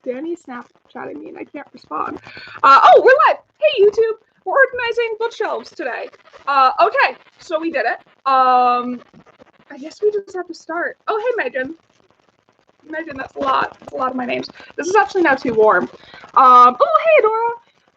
Danny's Snapchatting me and I can't respond. Oh, we're live. Hey, YouTube. We're organizing bookshelves today. Okay, so we did it. I guess we just have to start. Oh, hey, Megan. Megan, that's a lot. That's a lot of my names. This is actually now too warm. Oh, hey, Adora.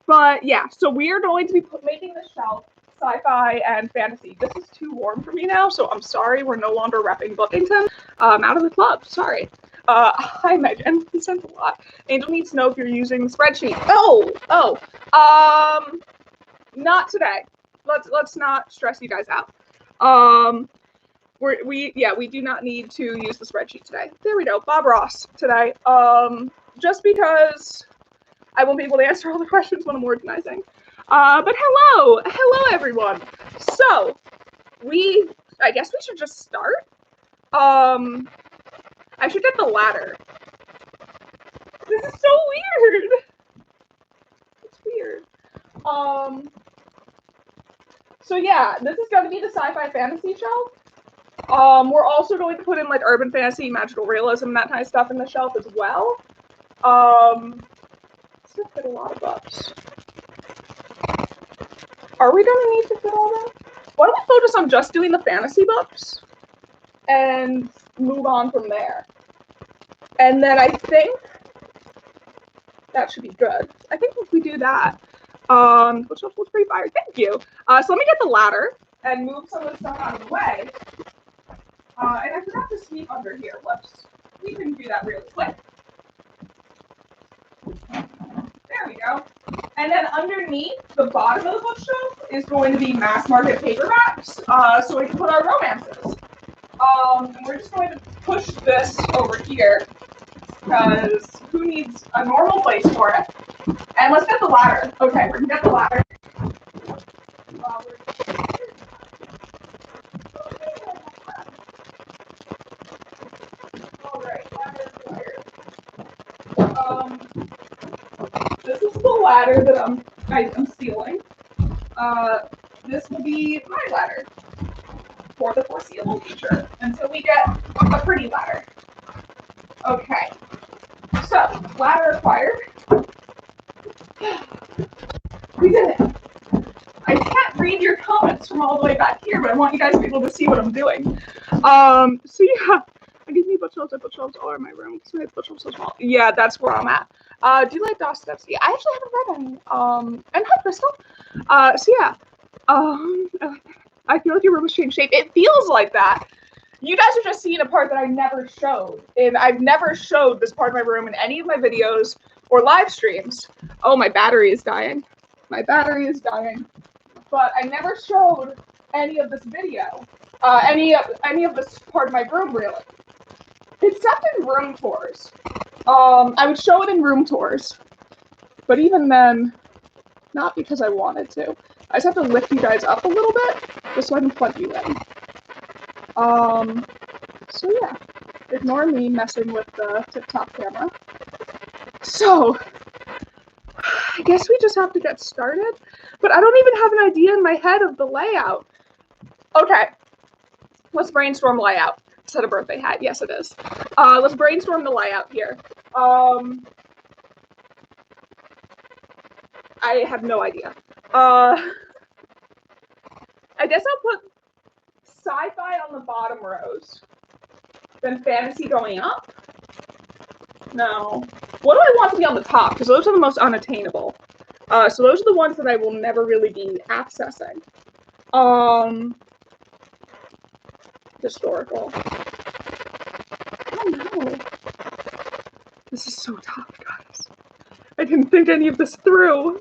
But yeah, so we are going to be making this shelf sci-fi and fantasy. This is too warm for me now, so I'm sorry. We're no longer repping Bookington. Out of the club. Sorry. Hi, Megan. You sent a lot. Angel needs to know if you're using the spreadsheet. Not today. Let's not stress you guys out. We do not need to use the spreadsheet today. There we go. Bob Ross today. Just because I won't be able to answer all the questions when I'm organizing. But hello everyone. So I guess we should just start. I should get the ladder. This is so weird. It's weird. So yeah, this is going to be the sci-fi fantasy shelf. We're also going to put in like urban fantasy, magical realism, that kind of stuff in the shelf as well. It's gonna fit a lot of books. Are we gonna need to fit all that? Why don't we focus on just doing the fantasy books and move on from there? And then I think that should be good. I think if we do that, bookshelf was pretty fire. Thank you. So let me get the ladder and move some of the stuff out of the way. And I forgot to sweep under here. Whoops. We can do that really quick. There we go. And then underneath the bottom of the bookshelf is going to be mass market paperbacks, so we can put our romances. And we're just going to push this over here because who needs a normal place for it? And let's get the ladder. Okay, we're gonna get the ladder. This is the ladder that I'm stealing. This will be my ladder for the foreseeable future until we get a pretty ladder. Okay, so ladder acquired. We did it. I can't read your comments from all the way back here, but I want you guys to be able to see what I'm doing. So yeah. I give me bookshelves all in my room because my bookshelves so small. Yeah, that's where I'm at. Do you like Dostoevsky? I actually haven't read any. And hi, Crystal. So yeah. I feel like your room has changed shape. It feels like that. You guys are just seeing a part that I never showed. And I've never showed this part of my room in any of my videos or live streams. Oh, my battery is dying. My battery is dying. But I never showed any of this video. Any of this part of my room, really. Except in room tours. I would show it in room tours. But even then, not because I wanted to. I just have to lift you guys up a little bit, just so I can plug you in. So yeah. Ignore me messing with the tip-top camera. So, I guess we just have to get started. But I don't even have an idea in my head of the layout. Okay. Let's brainstorm layout. Is that a birthday hat? Yes, it is. Let's brainstorm the layout here. I have no idea. I guess I'll put sci-fi on the bottom rows. Then fantasy going up. No. What do I want to be on the top? Because those are the most unattainable. So those are the ones that I will never really be accessing. Historical. Oh no. This is so tough, guys. I didn't think any of this through.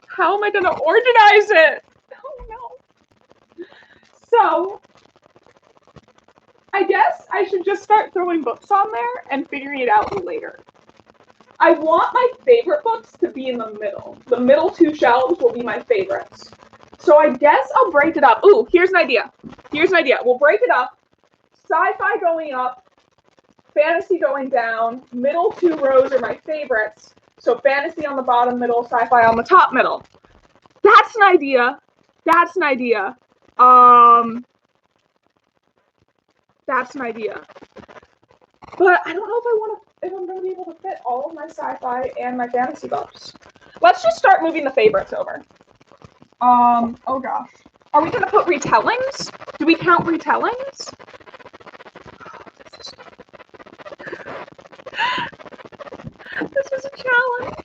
How am I gonna organize it? Oh no. So, I guess I should just start throwing books on there and figuring it out later. I want my favorite books to be in the middle. The middle two shelves will be my favorites. So I guess I'll break it up. Ooh, here's an idea. We'll break it up. Sci-fi going up, fantasy going down. Middle two rows are my favorites. So fantasy on the bottom middle, sci-fi on the top middle. That's an idea. That's an idea. But I don't know if I want to if I'm going to be able to fit all of my sci-fi and my fantasy books. Let's just start moving the favorites over. Oh gosh. Are we going to put retellings? Do we count retellings? This was a challenge.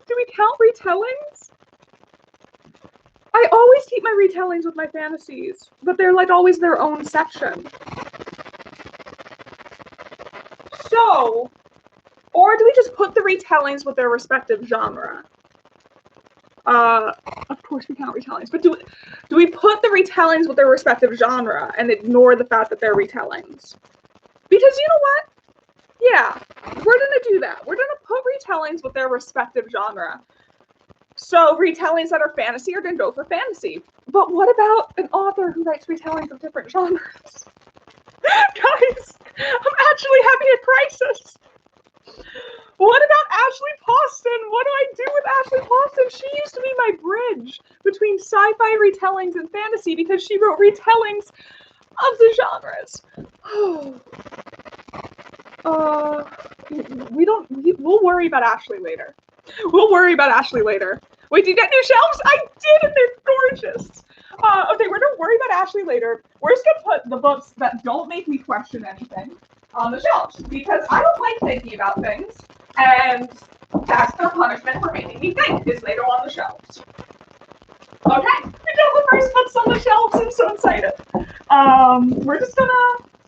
Do we count retellings? I always keep my retellings with my fantasies, but they're like always their own section. So, or do we just put the retellings with their respective genre? Of course we count retellings, but do we put the retellings with their respective genre and ignore the fact that they're retellings? Because you know what? Yeah, we're gonna do that. We're gonna put retellings with their respective genre. So retellings that are fantasy are gonna go for fantasy. But what about an author who writes retellings of different genres? Guys, I'm actually having a crisis. What about Ashley Poston? What do I do with Ashley Poston? She used to be my bridge between sci-fi retellings and fantasy because she wrote retellings of the genres. We'll worry about Ashley later. We'll worry about Ashley later. Wait, did you get new shelves? I did, and they're gorgeous. Okay, we're gonna worry about Ashley later. We're just gonna put the books that don't make me question anything on the shelves because I don't like thinking about things, and that's their punishment for making me think is they go on the shelves. Okay, we got the first books on the shelves. I'm so excited.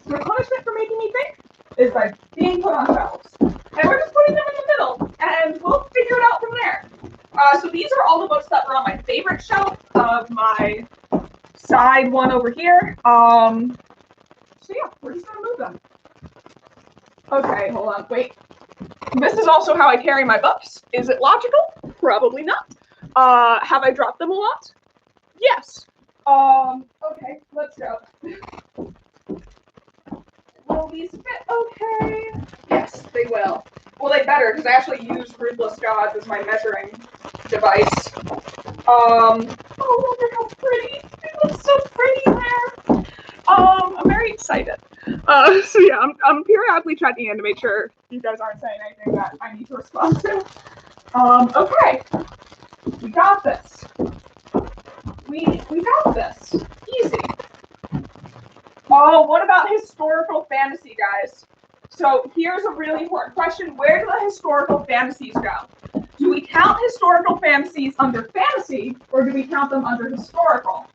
Their punishment for making me think is by being put on shelves. And we're just putting them in the middle, and we'll figure it out from there. So these are all the books that were on my favorite shelf of my side one over here. So yeah, we're just gonna move them. Okay, hold on, wait. This is also how I carry my books. Is it logical? Probably not. Have I dropped them a lot? Yes. Okay, let's go. Will these fit okay? Yes, they will. Well, they better, because I actually use Ruthless Gods as my measuring device. Oh, look at how pretty. It looks so pretty there. I'm very excited. So yeah, I'm periodically checking in to make sure you guys aren't saying anything that I need to respond to. Okay. We got this. We got this. Easy. Oh, what about historical fantasy, guys? So here's a really important question. Where do the historical fantasies go? Do we count historical fantasies under fantasy, or do we count them under historical?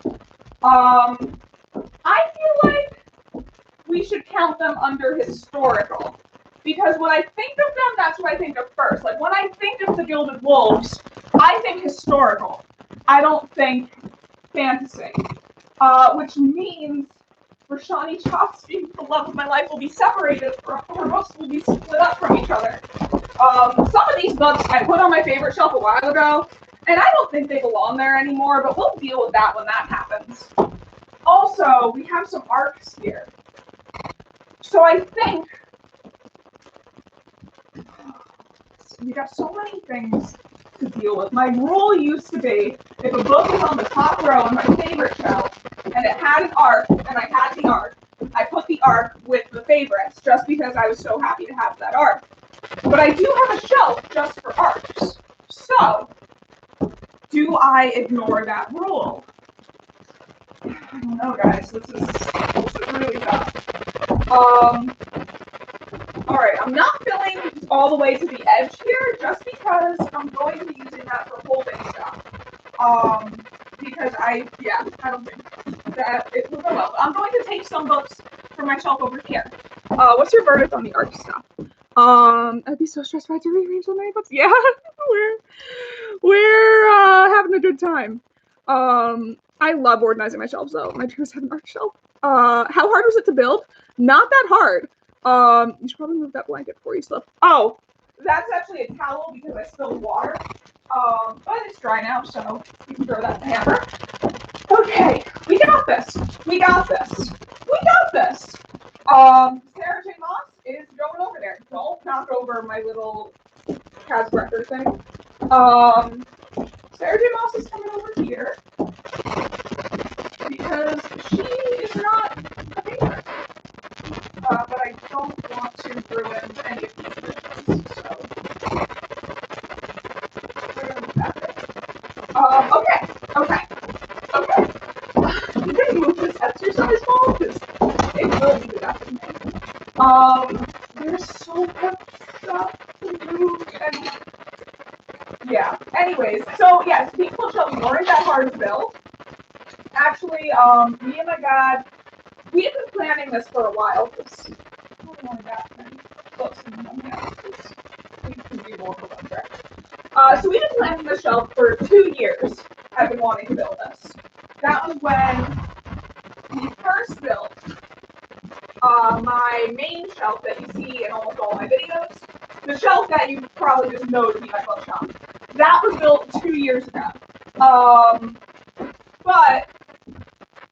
I feel like we should count them under historical. Because when I think of them, that's what I think of first. Like, when I think of the Gilded Wolves, I think historical. I don't think fantasy. Which means Rashani Chofsky, the love of my life, will be separated, or her books will be split up from each other. Some of these books I put on my favorite shelf a while ago, and I don't think they belong there anymore, but we'll deal with that when that happens. Also, we have some arcs here. So I think we got so many things to deal with. My rule used to be, if a book was on the top row on my favorite shelf, and it had an arc, and I had the arc, I put the arc with the favorites, just because I was so happy to have that arc. But I do have a shelf just for arcs. So, do I ignore that rule? I don't know, guys. This is really tough. Alright, I'm not filling all the way to the edge here, just because I'm going to be using that for holding stuff. Because I don't think that it will go well. I'm going to take some books from my shelf over here. What's your verdict on the art stuff? I'd be so stressed if I had to rearrange so many books. Yeah, we're having a good time. I love organizing my shelves though. My parents have an art shelf. How hard was it to build? Not that hard. You should probably move that blanket before you slip. Oh, that's actually a towel because I spilled water. But it's dry now, so you can throw that in the hamper. Okay, we got this. We got this. We got this. Sarah J. Moss is going over there. Don't knock over my little Kaz Brecker thing. Sarah J. Moss is coming over here because she is not a favorite. But I don't want to ruined any of these things, so we're gonna move that there. Okay. I'm gonna move this exercise ball because it will be the death of me. There's so much stuff to move, and yeah. Anyways, so yes, these bookshelves weren't that hard to build. Actually, me and my dad, we had been planning this for a while. Because I don't want that many books in one house. We can do more for one trick. So we've been planning the shelf for 2 years. I've been wanting to build this. That was when we first built my main shelf that you see in almost all my videos. The shelf that you probably just know to be my bookshelf. That was built 2 years ago. But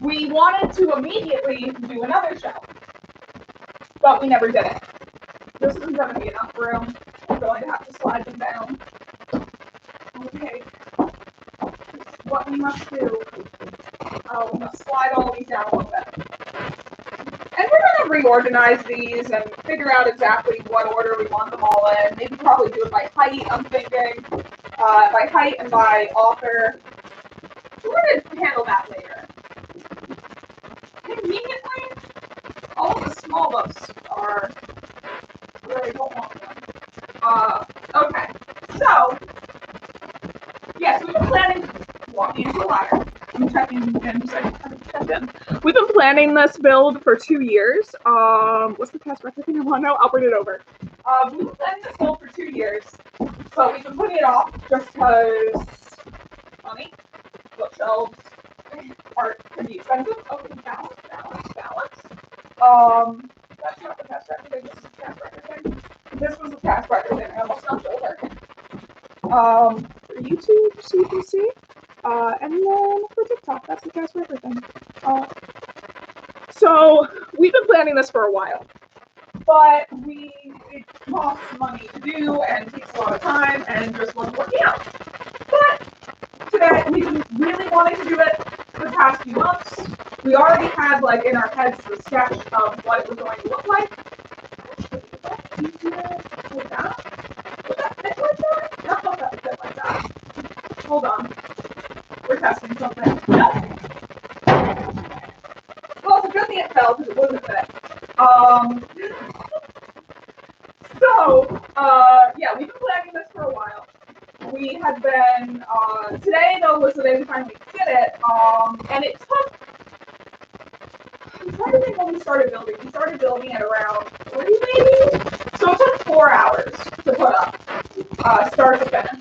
we wanted to immediately do another shelf. But we never did it. This isn't going to be enough room. I'm going to have to slide them down. Okay. This is what we must do. We must slide all these down a little bit. And we're going to reorganize these and figure out exactly what order we want them all in. Maybe probably do it by height, I'm thinking. By height and by author. So we're going to handle that later. Conveniently, all of the small books are where I don't want them. Okay. So, yes, we've been planning walking into a ladder. I'm checking in just a second. We've been planning this build for 2 years. What's the past record thing I want to know? I'll bring it over. We've been planning this build for 2 years, but we've been putting it off just because money, bookshelves are pretty expensive. Okay, balance. That's not the past record thing. This is the past record thing. This was the past record thing. I almost knocked it over. For YouTube, so you can see. And then for TikTok, that's the past record thing. So we've been planning this for a while, but it costs money to do and takes a lot of time and just wasn't working out. But today we've been really wanting to do it for the past few months. We already had like in our heads the sketch of what it was going to look like. Would that fit like that? I don't know if that would fit like that. Hold on. We're testing something. No. Well, it's a good thing it fell because it wouldn't fit. Yeah, we've been planning this for a while. We had been, today though was the day we finally did it, and it took, I'm trying to think when we started building. We started building at around 3 maybe? So it took 4 hours to put up, start to finish.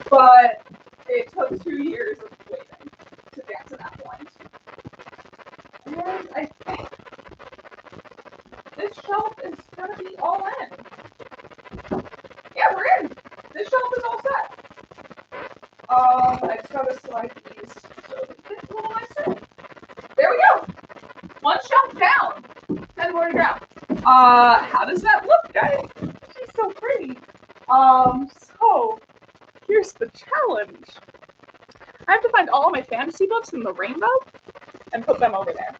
But it took 2 years of waiting to get to that point. And I think this shelf is going to be all in. Yeah, we're in. This shelf is all set. I just got to slide these so it fits a little nicer. There we go. 1 shelf down. 10 more to go. How does that look, guys? She's so pretty. So here's the challenge. I have to find all my fantasy books in the rainbow and put them over there.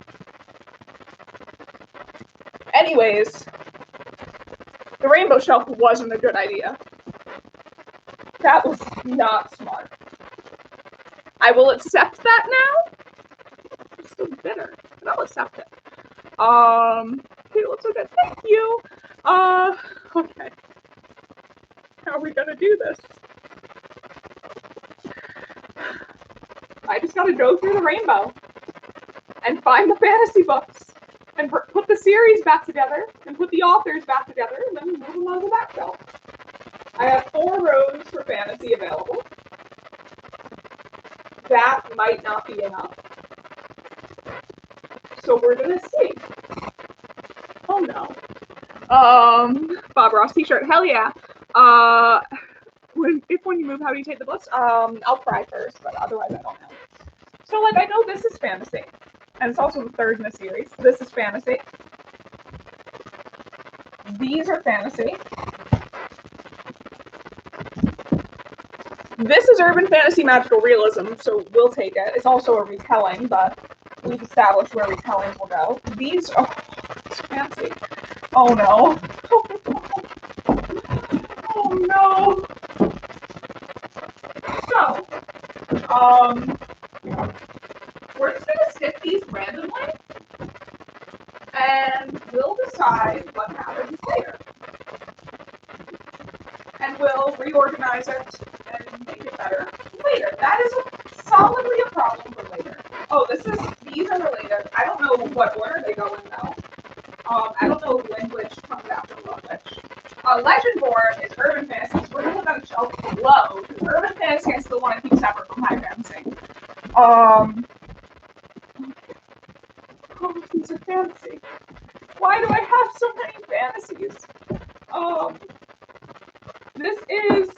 Anyways, the rainbow shelf wasn't a good idea. That was not smart. I will accept that now. I'm still bitter, but I'll accept it. Okay, it looks so good. Thank you. Okay. How are we gonna do this? I just gotta go through the rainbow and find the fantasy books and put the series back together and put the authors back together and then move them on the back shelf. I have 4 rows for fantasy available. That might not be enough. So we're gonna see. Oh no. Bob Ross t-shirt. Hell yeah. When you move, how do you take the books? I'll cry first, but otherwise I don't know. So like I know this is fantasy. And it's also the 3rd in the series. This is fantasy. These are fantasy. This is urban fantasy magical realism, so we'll take it. It's also a retelling, but we've established where retellings will go. These are, it's fancy. Oh no. Oh no. So, we're just gonna stick these randomly, and we'll decide what happens later. And we'll reorganize it and make it better later. That is solidly a problem for later. Oh, these are related. I don't know what order they go in though. I don't know when which comes after what which. Legendborn is urban fantasy. So we're gonna put that on the shelf below because urban fantasy I still want to keep separate from high fantasy. Oh, these are fantasy. Why do I have so many fantasies? This is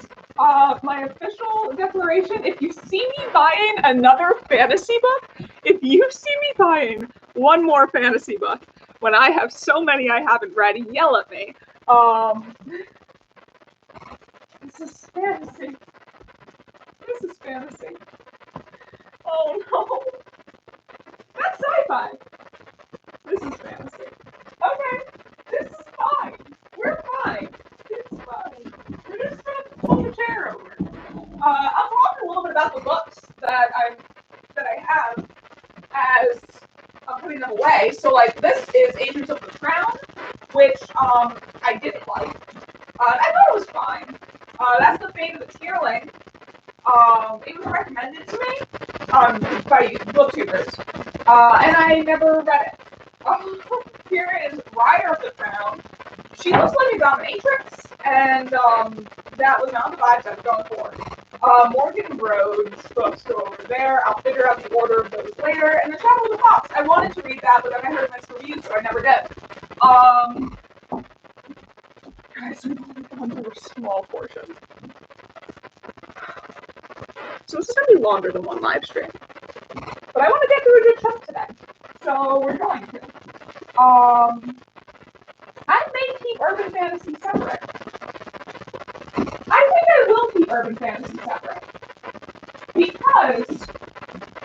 my official declaration. If you see me buying another fantasy book, if you see me buying one more fantasy book, when I have so many I haven't read, yell at me. This is fantasy. This is fantasy. Oh no. That's sci-fi. This is fantasy. Okay. This is fine. We're fine. It's fine. We're just gonna pull the chair over. I'll talk a little bit about the books that I have as I'm putting them away. So like this is Agents of the Crown, which I didn't like. I thought it was fine. That's the Fate of the Tierling. It was recommended to me by booktubers, and I never read it. Here is Rider of the Crown. She looks like a dominatrix, and that was not the vibes I was going for. Morgan Rhodes books go over there. I'll figure out the order of those later. And The Shadow of the Fox. I wanted to read that, but then I heard mixed reviews, so I never did. Guys, we've only gone through a small portion. So this is going to be longer than one live stream. But I want to get through a good chunk today. So we're going to. I may keep urban fantasy separate. I think I will keep urban fantasy separate. Because,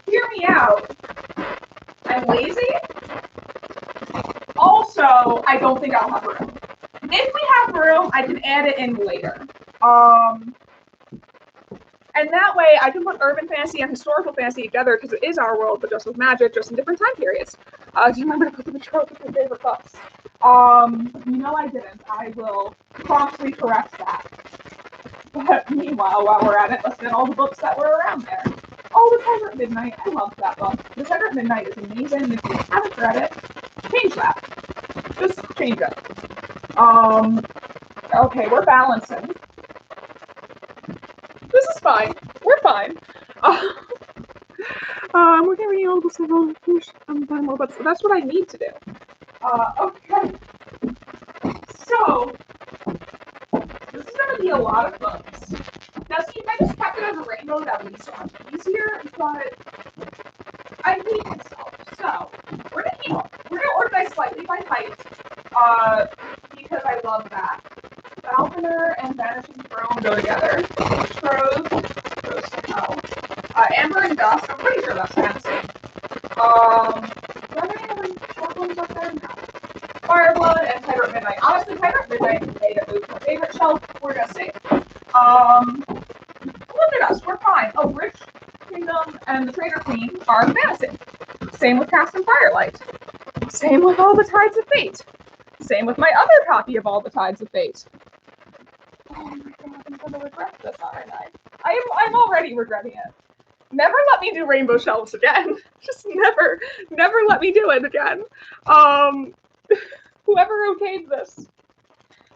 hear me out, I'm lazy. Also, I don't think I'll have room. If we have room, I can add it in later. And that way, I can put urban fantasy and historical fantasy together because it is our world, but just with magic, just in different time periods. Do you remember to put the trope with my favorite books? No, I didn't. I will promptly correct that. But meanwhile, while we're at it, let's get all the books that were around there. Oh, The Tiger at Midnight. I love that book. The Tiger at Midnight is amazing. And if you haven't read it, change that. Just change it. Okay, we're balancing. This is fine. We're fine. We're getting all the stuff on finish. I'm done more, but that's what I need to do. Okay. So this is gonna be a lot of books. Now, see, if I just kept it as a rainbow, that would be so much easier. But I hate myself. So we're gonna organize slightly by height. Because I love that. Falconer and Vanishing Throne go together. Trove goes to hell. Amber and Dusk, I'm pretty sure that's fantasy. Do I have any other short ones up there? No. Fireblood and Tiger at Midnight. Honestly, Tiger at Midnight made it move to my favorite shelf. We're gonna see. Look at us, we're fine. Oh, Rich Kingdom and the Traitor Queen are fantasy. Same with Cast and Firelight. Same with All the Tides of Fate. Same with my other copy of All the Tides of Fate. Oh my god, I'm gonna regret this, aren't I? I'm already regretting it. Never let me do rainbow shelves again. Just never let me do it again. Whoever okayed this.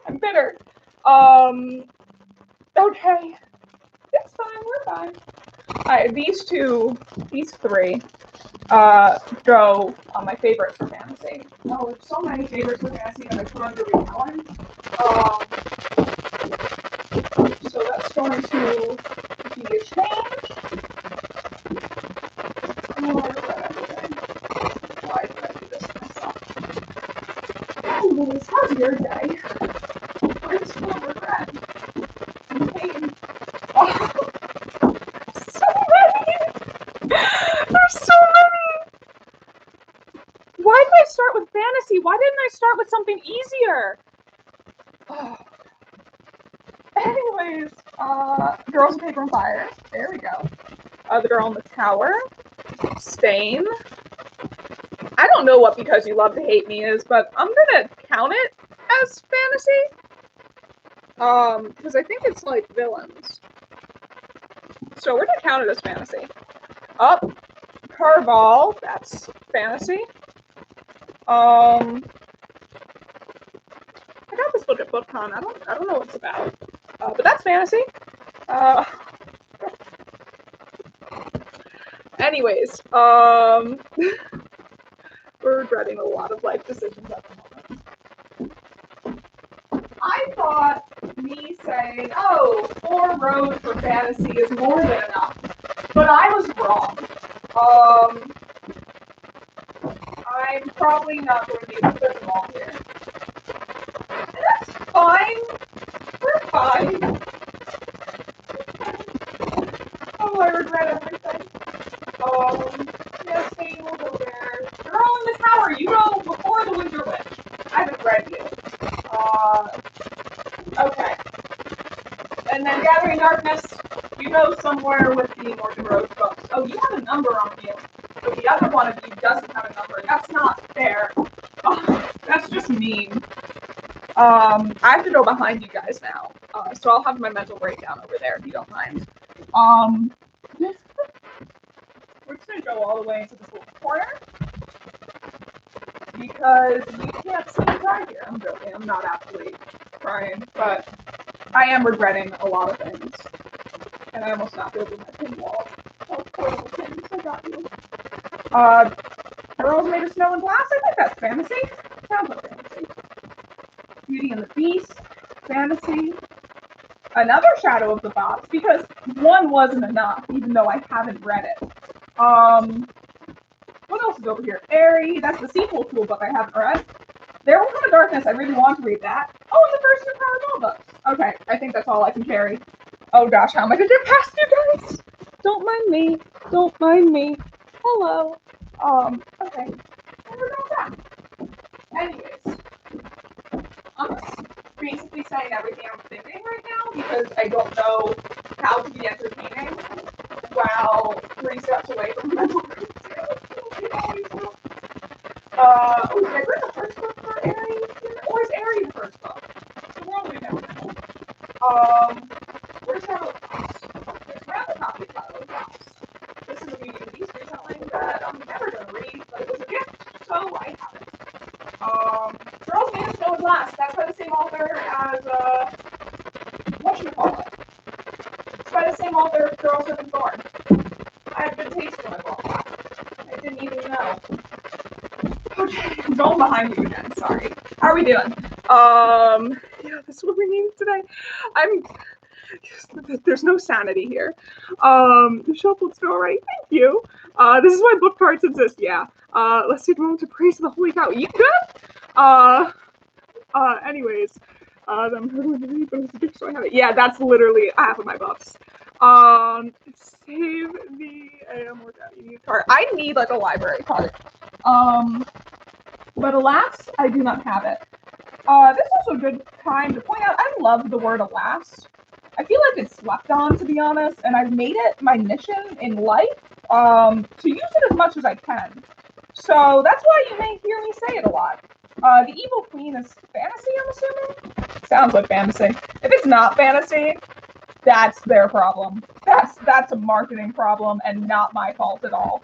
I'm bitter. Okay. It's fine, we're fine. Alright, these three, go on my favorites for fantasy. Oh, there's so many favorites for fantasy that I put under retelling. So that's going to be a change. Oh, I regret everything. Why did I do this to myself? Anyways, how's your day? I'm just full of regret and pain. Oh, so many! There's so many! Why did I start with fantasy? Why didn't I start with something easier? Girls of Paper and Fire. There we go. The Girl in the Tower. Stain. I don't know what Because You Love to Hate Me is, but I'm gonna count it as fantasy. Because I think it's like villains. So we're gonna count it as fantasy. Up. Carval. That's fantasy. I got this book at BookCon. I don't know what it's about. But that's fantasy. Anyways, we're regretting a lot of life decisions at the moment. I thought me saying, oh, 4 rows for fantasy is more than enough. But I was wrong. I'm probably not going to be able to put them all here. And that's fine. We're fine. Oh, I regret everything. Yeah, Stain will go there. Girl in the Tower, you go before the Winter Witch. I haven't read you. Okay. And then Gathering Darkness, you go somewhere with the Morgan Rose books. Oh, you have a number on you. But the other one of you doesn't have a number. That's not fair. Oh, that's just mean. I have to go behind you guys now. So I'll have my mental breakdown over there if you don't mind. We're just gonna go all the way into this little corner. Because you can't see me cry here. I'm joking. I'm not actually crying. But I am regretting a lot of things. And I almost knocked over my pin wall. Oh, poor little pins. I got you. Girls Made of Snow and Glass. I think that's fantasy. Sounds like fantasy. Beauty and the Beast. Fantasy. Another Shadow of the Box, because 1 wasn't enough, even though I haven't read it. What else is over here? Airy. That's the sequel to a book I haven't read. There Will Come a Darkness. I really want to read that. Oh, and the first 2 Powerball books. Okay, I think that's all I can carry. Oh gosh, how am I gonna get past you guys? Don't mind me. Don't mind me. Hello. Okay. And we're going back. Anyways, I'm basically saying everything I'm thinking right now because I don't know how to be entertaining while 3 steps away from mental breakdown. Oh, did I bring the first book for Airy? Or is Airy the first book? The world we never know. Where's Fairyloot Box? There's another copy of Fairyloot Box. This is a Beauty and the Beast retelling that I'm never going to read, but it was a gift, so I have it. Girls Made of Snow and Glass. That's by the same author as, whatchamacallit. It's by the same author as Girls With Thorn. I have good taste when I bought that. I didn't even know. Okay, I'm going behind you again, sorry. How are we doing? Yeah, this is what we need today. There's no sanity here. The shelf looks all right, thank you. This is why book carts exist, yeah. Let's take a moment to praise the holy cow. You good? Anyways, I'm going to read, but it's a gift, so I have it. Yeah, that's literally half of my books. Save the AM workout. You need a card. I need like a library card. But alas, I do not have it. This is also a good time to point out, I love the word alas. I feel like it's slept on, to be honest, and I've made it my mission in life to use it as much as I can. So that's why you may hear me say it a lot. The Evil Queen is fantasy, I'm assuming? Sounds like fantasy. If it's not fantasy, that's their problem. That's a marketing problem and not my fault at all.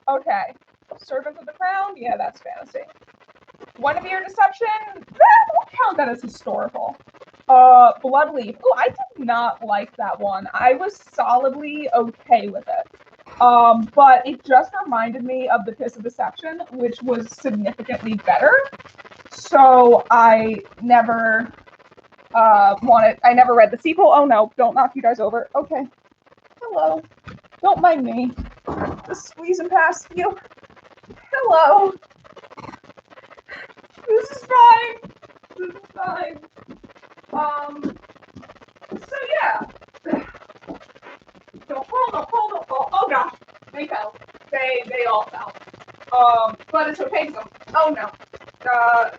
Okay. Servant of the Crown? Yeah, that's fantasy. Guinevere Deception? We'll count that as historical. Bloodleaf. Oh, I did not like that one. I was solidly okay with it. But it just reminded me of The Kiss of Deception, which was significantly better. So I never I never read the sequel. Oh no, don't knock you guys over. Okay. Hello. Don't mind me. Just squeezing past you. Hello. This is fine. This is fine. So yeah. Don't fall, don't fall, don't fall. Oh gosh. They fell. They all fell. But it's okay, so oh no.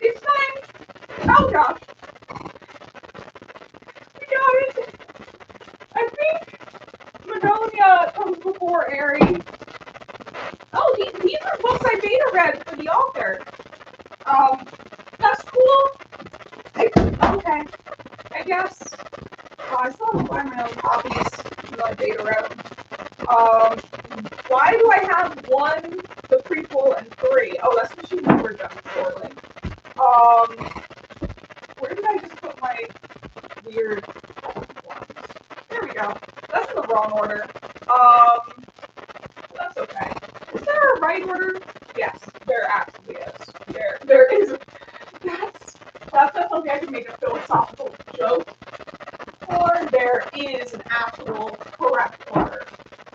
It's fine. Oh gosh. for Ari. Oh, these are books I beta read for the author. That's cool. Okay, I guess. I still have to buy my own copies, even though I beta read them. Why do I have 1, the prequel, and 3? Oh, that's because she numbered them poorly. Where did I just put my weird ones? There we go. That's in the wrong order. That's okay. Is there a right order? Yes, there actually is. There is. That's not something I can make a philosophical joke. Or there is an actual correct order.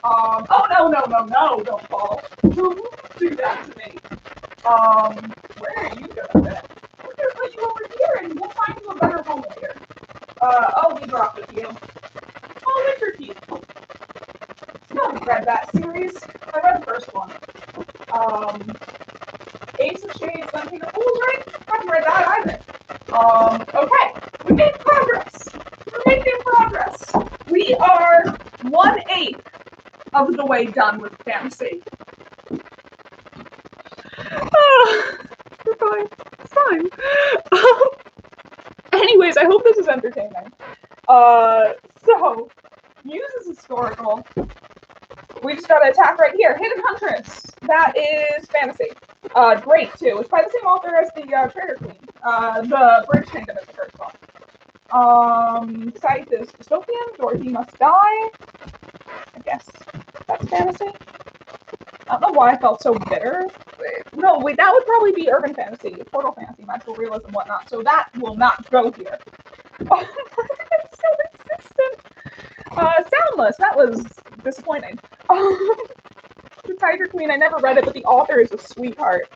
Oh, no, don't fall. Don't do that to me. Where are you gonna fit? We're gonna put you over here and we'll find you a better home later. Oh, we dropped a few. Oh, Winter Keith. I haven't read that series. I read the first one. Ace of Shades, Something of Fools, right? I haven't read that either. Okay. We made progress. We're making progress. We are 1/8 of the way done with fantasy. We're fine. It's fine. Anyways, I hope this is entertaining. So, Muse is historical. We just gotta attack right here. Hidden Huntress. That is fantasy. Great, too. It's by the same author as the Traitor Queen. The British Kingdom is the first one. Cait is dystopian. Dorothy Must Die. I guess that's fantasy. I don't know why I felt so bitter. No, wait, that would probably be urban fantasy, portal fantasy, magical realism, whatnot. So that will not go here. Oh, it's so insistent. Soundless. That was disappointing. The Tiger Queen. I never read it, but the author is a sweetheart.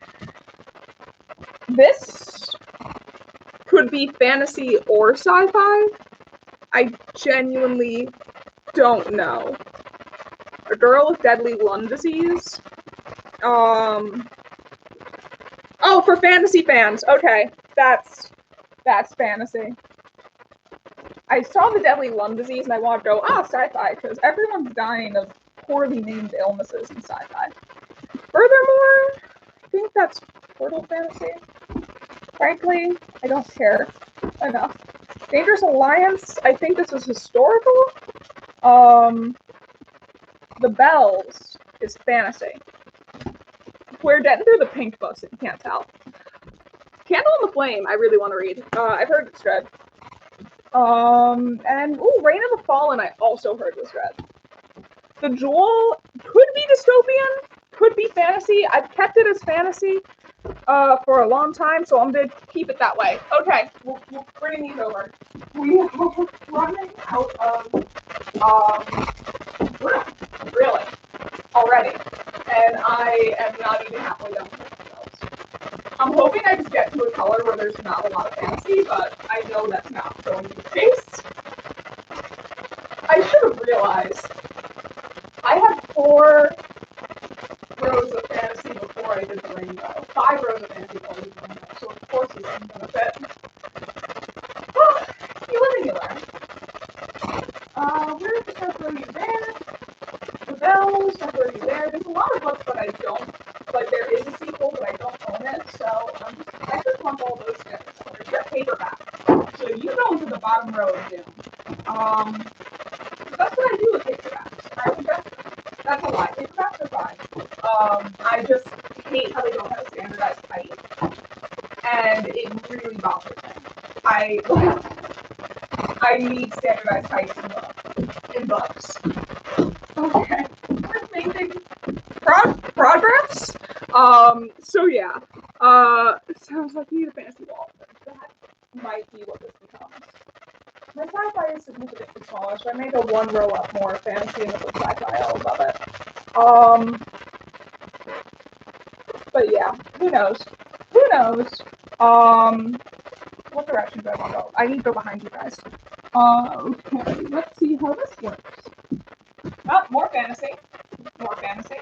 This could be fantasy or sci-fi. I genuinely don't know. A girl with deadly lung disease. Oh, for fantasy fans. Okay, that's fantasy. I saw the deadly lung disease and I want to go, sci-fi, because everyone's dying of poorly named illnesses in sci-fi. Furthermore, I think that's portal fantasy. Frankly, I don't care enough. Dangerous Alliance, I think this is historical. The Bells is fantasy. We're getting through the pink books if you can't tell. Candle in the Flame, I really want to read. I've heard it's good. And, Rain in the Fallen, I also heard was good. The Jewel could be dystopian, could be fantasy. I've kept it as fantasy for a long time, so I'm going to keep it that way. Okay, we'll bring these over. We are running out of, really, already. And I am not even halfway done with Bookshelves. I'm hoping I just get to a color where there's not a lot of fantasy, but I know that's not going to be the case. I should have realized I had 4 rows of fantasy before I did the rainbow. 5 rows of fantasy before I did the rainbow, so of course this isn't going to fit. Oh, you live and you learn. Where's the stuff for you there? The Bells, stuff for you there. There's a lot of books that I don't, like there is a sequel, but I don't own it, so I just lump all those together. So there's your paperback. So you go into the bottom row of Doom. That's what I do with paperbacks. I think that's a lie. Paperbacks are fine. I just hate how they don't have a standardized height, and it really bothers me. I need standardized heights in books. Okay, we're making progress. So yeah. Sounds like you need a fantasy wall. That might be what this becomes. My sci-fi is significantly smaller, so I may go 1 row up more fantasy and the sci-fi. I love it. But yeah, who knows? Who knows? What direction do I want to go? I need to go behind you guys. Okay, let's see how this works. Oh, more fantasy. More fantasy.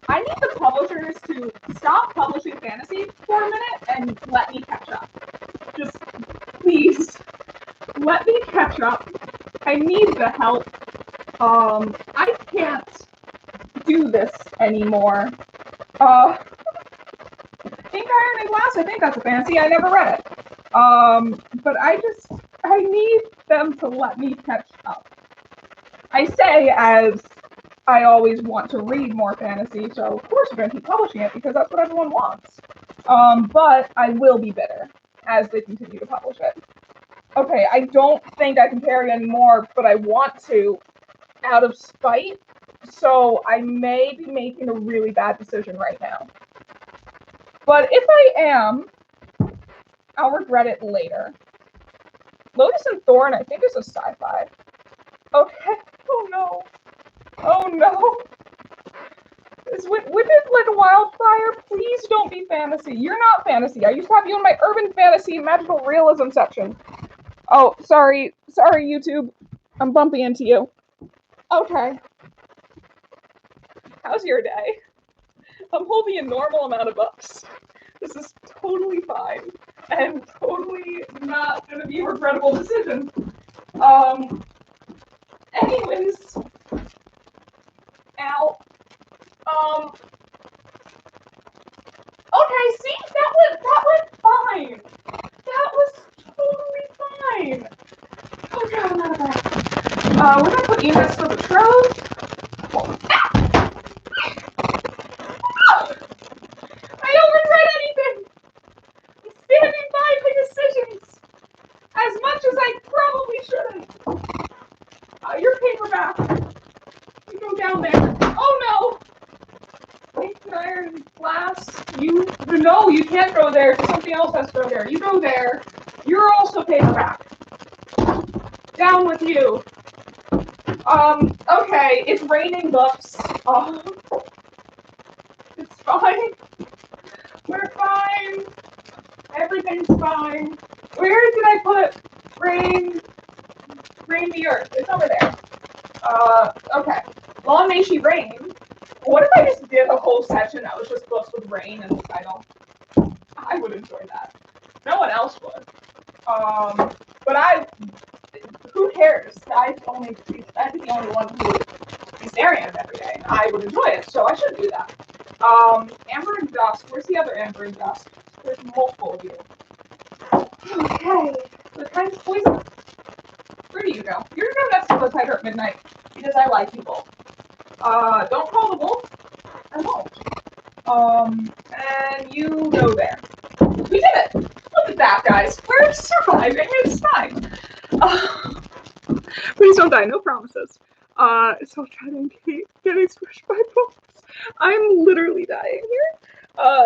I need the publishers to stop publishing fantasy for a minute and let me catch up. Just, please, let me catch up. I need the help. I can't do this anymore. Ink, Iron, and Glass, I think that's a fantasy. I never read it. But I need them to let me catch up. I say as I always want to read more fantasy, so of course we're going to keep publishing it because that's what everyone wants. But I will be bitter as they continue to publish it. Okay, I don't think I can carry anymore, but I want to out of spite, so I may be making a really bad decision right now. But if I am, I'll regret it later. Lotus and Thorn, I think, is a sci-fi. Okay. Oh no. Oh no. With it like a wildfire, please don't be fantasy. You're not fantasy. I used to have you in my urban fantasy magical realism section. Oh, sorry. Sorry, YouTube. I'm bumping into you. Okay. How's your day? I'm holding a normal amount of books. This is totally fine and totally not going to be a regrettable decision. Anyways, ow. Okay, see, that went fine. That was totally fine. Oh god, I'm out of breath. We're gonna put you next to the betrothed. I don't regret anything. I'm standing by my decisions as much as I probably shouldn't. Your paperback. You go down there. Oh no! Ink, Iron, Glass. No, you can't go there. Something else has to go there. You go there. You're also paperback. Down with you. Okay, it's raining books. It's fine. We're fine. Everything's fine. Where did I put Rain the Earth? It's over there. Okay. Long May She Reign. What if I just did a whole section that was just books with rain in the title? I would enjoy that. No one else would. But who cares? I'd be the only one who would be staring at it every day. I would enjoy it, so I should do that. Amber and Dusk. Where's the other Amber and Dusk? There's multiple of you. Okay. The kind of poison. Where do you go? You're gonna go next to the Tiger at midnight because I like you both. Don't call the wolf. I won't. And you go there. We did it! Look at that, guys. We're surviving. It's fine. Please don't die. No promises. So try to Cait getting squished by books. I'm literally dying here.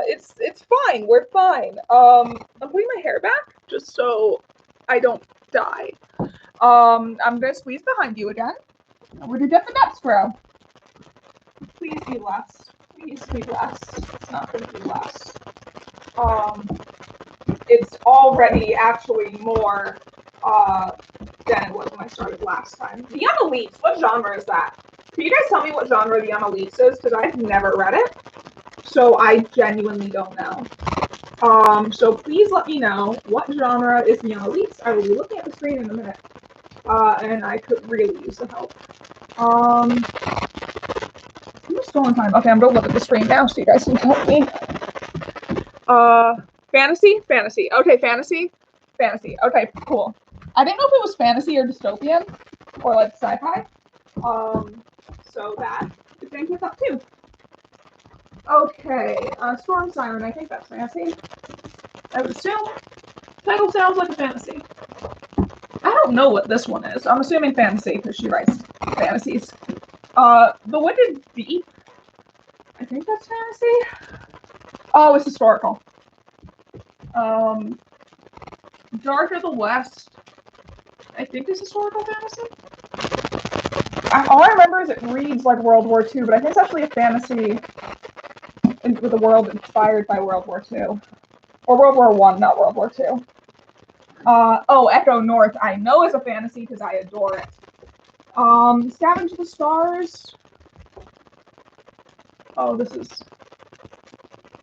It's fine. We're fine. I'm putting my hair back just so I don't die. I'm gonna squeeze behind you again. Where did the nuts grow? Please be less. Please be less. It's not gonna be less. It's already actually more than it was when I started last time. The Unreleased, what genre is that? Can you guys tell me what genre The Unreleased is? Because I've never read it, so I genuinely don't know. So please let me know what genre is The Unreleased. I will be looking at the screen in a minute, and I could really use the help. I'm just stolen time. Okay, I'm gonna look at the screen now so you guys can help me. Fantasy? Fantasy. Okay, fantasy? Fantasy. Okay, cool. I didn't know if it was fantasy or dystopian, or like sci-fi. So that is going to pick up too. Okay, Storm Siren, I think that's fantasy. I would assume. Title sounds like a fantasy. I don't know what this one is. I'm assuming fantasy because she writes fantasies. The Wicked Deep. I think that's fantasy. Oh, it's historical. Dark of the West. I think it's historical fantasy. All I remember is it reads like World War II, but I think it's actually a fantasy with a world inspired by World War II. Or World War I, not World War II. Oh, Echo North, I know is a fantasy because I adore it. Scavenge the Stars. Oh, this is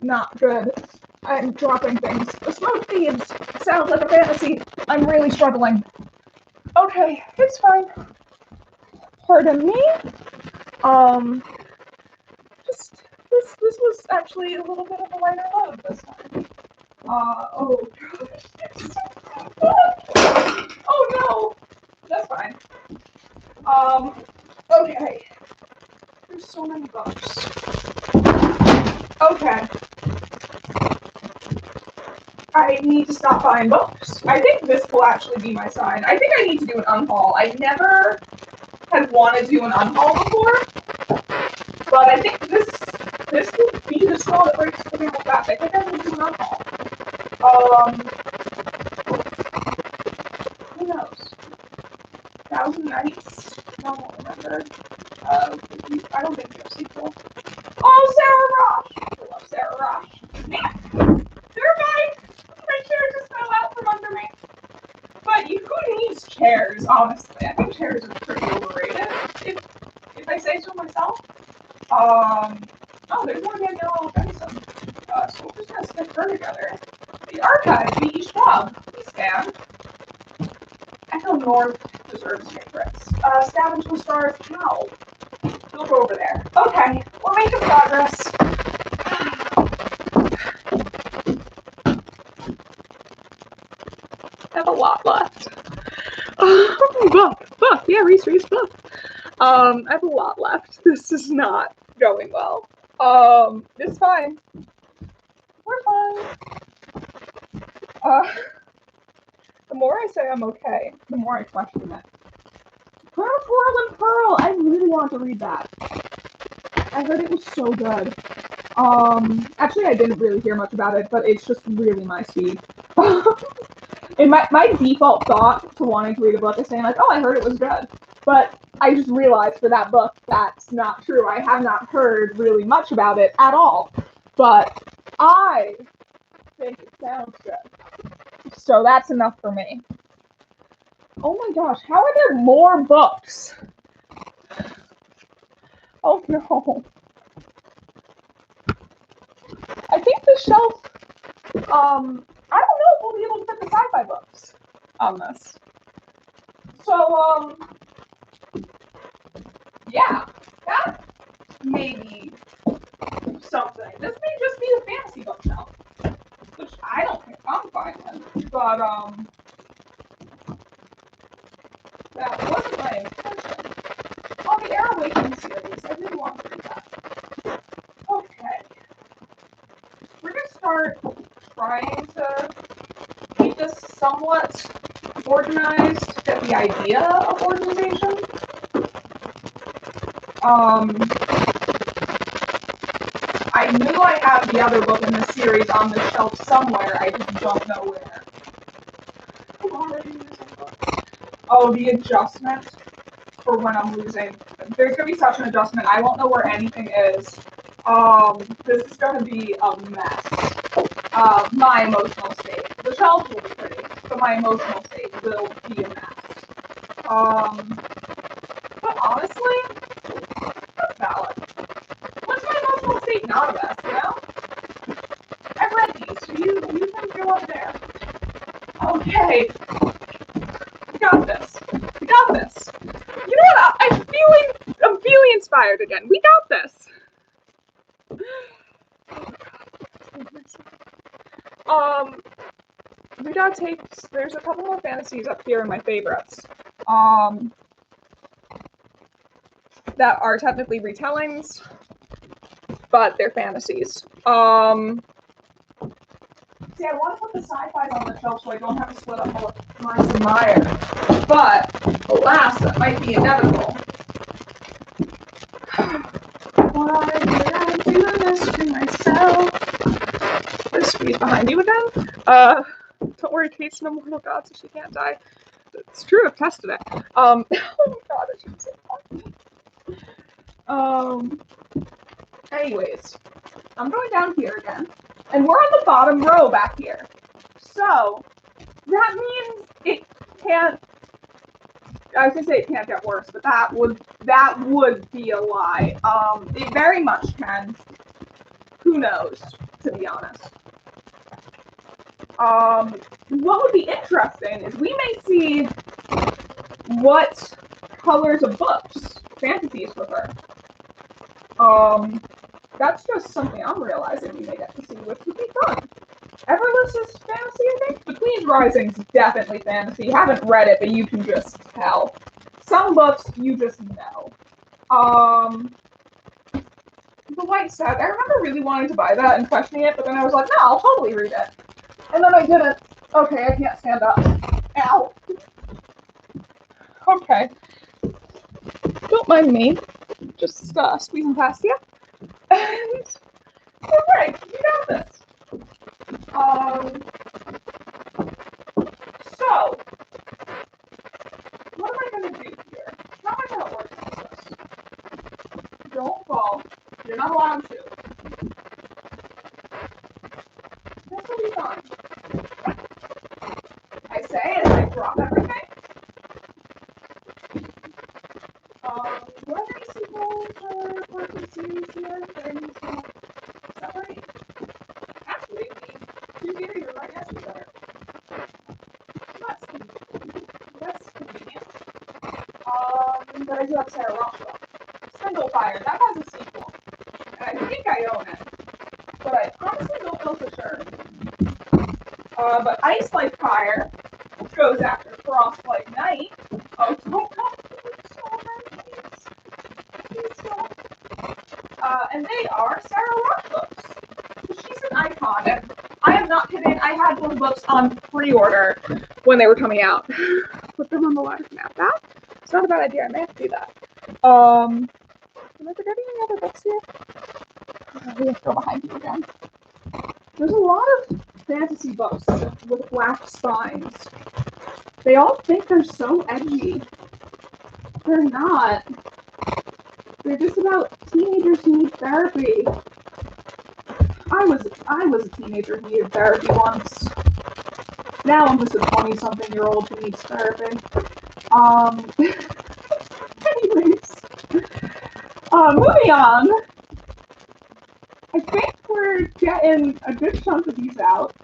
not good. I'm dropping things. The Smoke Thieves sounds like a fantasy. I'm really struggling. Okay, it's fine. Pardon me. This was actually a little bit of a lighter load this time. Oh gosh. Oh no! That's fine. Okay. There's so many books. Okay. I need to stop buying books. I think this will actually be my sign. I think I need to do an unhaul. I never had wanted to do an unhaul before, but I think this will be the straw that breaks the camel's back. I think I'm going to do an unhaul. Who knows? Thousand Nights? I don't remember. I don't think there's a sequel. Oh, Sarah Rosh! I love Sarah Rosh. Man! They're fine! My chair just fell out from under me. But who needs chairs, honestly? I think chairs are pretty overrated, if I say so myself. Oh, there's more Danielle Benson. So we're just gonna stick her together. The Archive, B.E. Schwab. Please stand. Echo North deserves favorites. Scavenge the Stars, Cow. We'll go over there. Okay, we're making progress. I have a lot left. Book. Yeah, Reese, book. I have a lot left. This is not going well. It's fine. We're fine. The more I say I'm okay, the more I question it. Pearl and Pearl! I really want to read that. I heard it was so good. Actually I didn't really hear much about it, but it's just really my speed. And my default thought to wanting to read a book is saying like, oh, I heard it was good. But I just realized for that book, that's not true. I have not heard really much about it at all. But I think it sounds good. So that's enough for me. Oh my gosh, how are there more books? Oh no. I think the shelf, I don't know if we'll be able to put the sci-fi books on this. So, yeah, that may be something. This may just be a fantasy bookshelf, which I don't think I'm fine with, but, that wasn't my intention. Oh, the Air Awakening series, I really want to read that. Okay. We're going to start trying to keep this somewhat organized, get the idea of organization. I knew I had the other book in this series on the shelf somewhere, I just don't know where. I'm already using books. Oh, the adjustment for when I'm losing. There's going to be such an adjustment, I won't know where anything is. This is going to be a mess. My emotional state. The shelves will be pretty, but my emotional state will be a mess. But honestly, that's valid. What's my emotional state not a mess, you know? I've read these, so you can go up there. Okay. We got this. We got this. You know what? I'm feeling inspired again. We got this. We gotta take, there's a couple more fantasies up here in my favorites, that are technically retellings, but they're fantasies. See, I want to put the sci-fi on the shelf so I don't have to split up all of Mars and Meyer, but alas, that might be inevitable. Why did I do this to myself? This squeeze behind you again? Don't worry, Cait's an immortal god, so she can't die. It's true, I've tested it. Oh my god, I shouldn't say that. Anyways, I'm going down here again, and we're on the bottom row back here. So, that means it can't, I was gonna say it can't get worse, but that would be a lie. It very much can. Who knows, to be honest. What would be interesting is we may see what colors of books fantasies prefer. That's just something I'm realizing we may get to see, which would be fun. Everless is fantasy, I think? The Queen's Rising's definitely fantasy. You haven't read it, but you can just tell. Some books, you just know. The White Stag, I remember really wanting to buy that and questioning it, but then I was like, no, I'll totally read it. And then I didn't. Okay, I can't stand up. Ow. Okay. Don't mind me. Just squeezing past you. And alright, you got this. So what am I gonna do here? How am I gonna organize this? Don't fall. You're not allowed to. This will be fun. I say as I drop everything. Do I have any sequels or part of the series here that I need to separate? Actually, the two series are right next to each other. That's convenient. But I do have Sarah Rothwell. Single Fire, that has a sequel. And I think I own it. But I honestly don't know for sure. But Ice Like Fire goes after Frost Like Night. Oh, don't come please don't. And they are Sarah Roth books. She's an icon, and I am not kidding. I had those books on pre-order when they were coming out. Put them on the ladder map. It's not a bad idea. I may have to do that. Am I forgetting any other books here? We have to go behind you again. There's a lot of fantasy books with black spines. They all think they're so edgy. They're not. They're just about teenagers who need therapy. I was a teenager who needed therapy once. Now I'm just a 20-something-year-old who needs therapy. Anyways. Moving on. I think we're getting a good chunk of these out.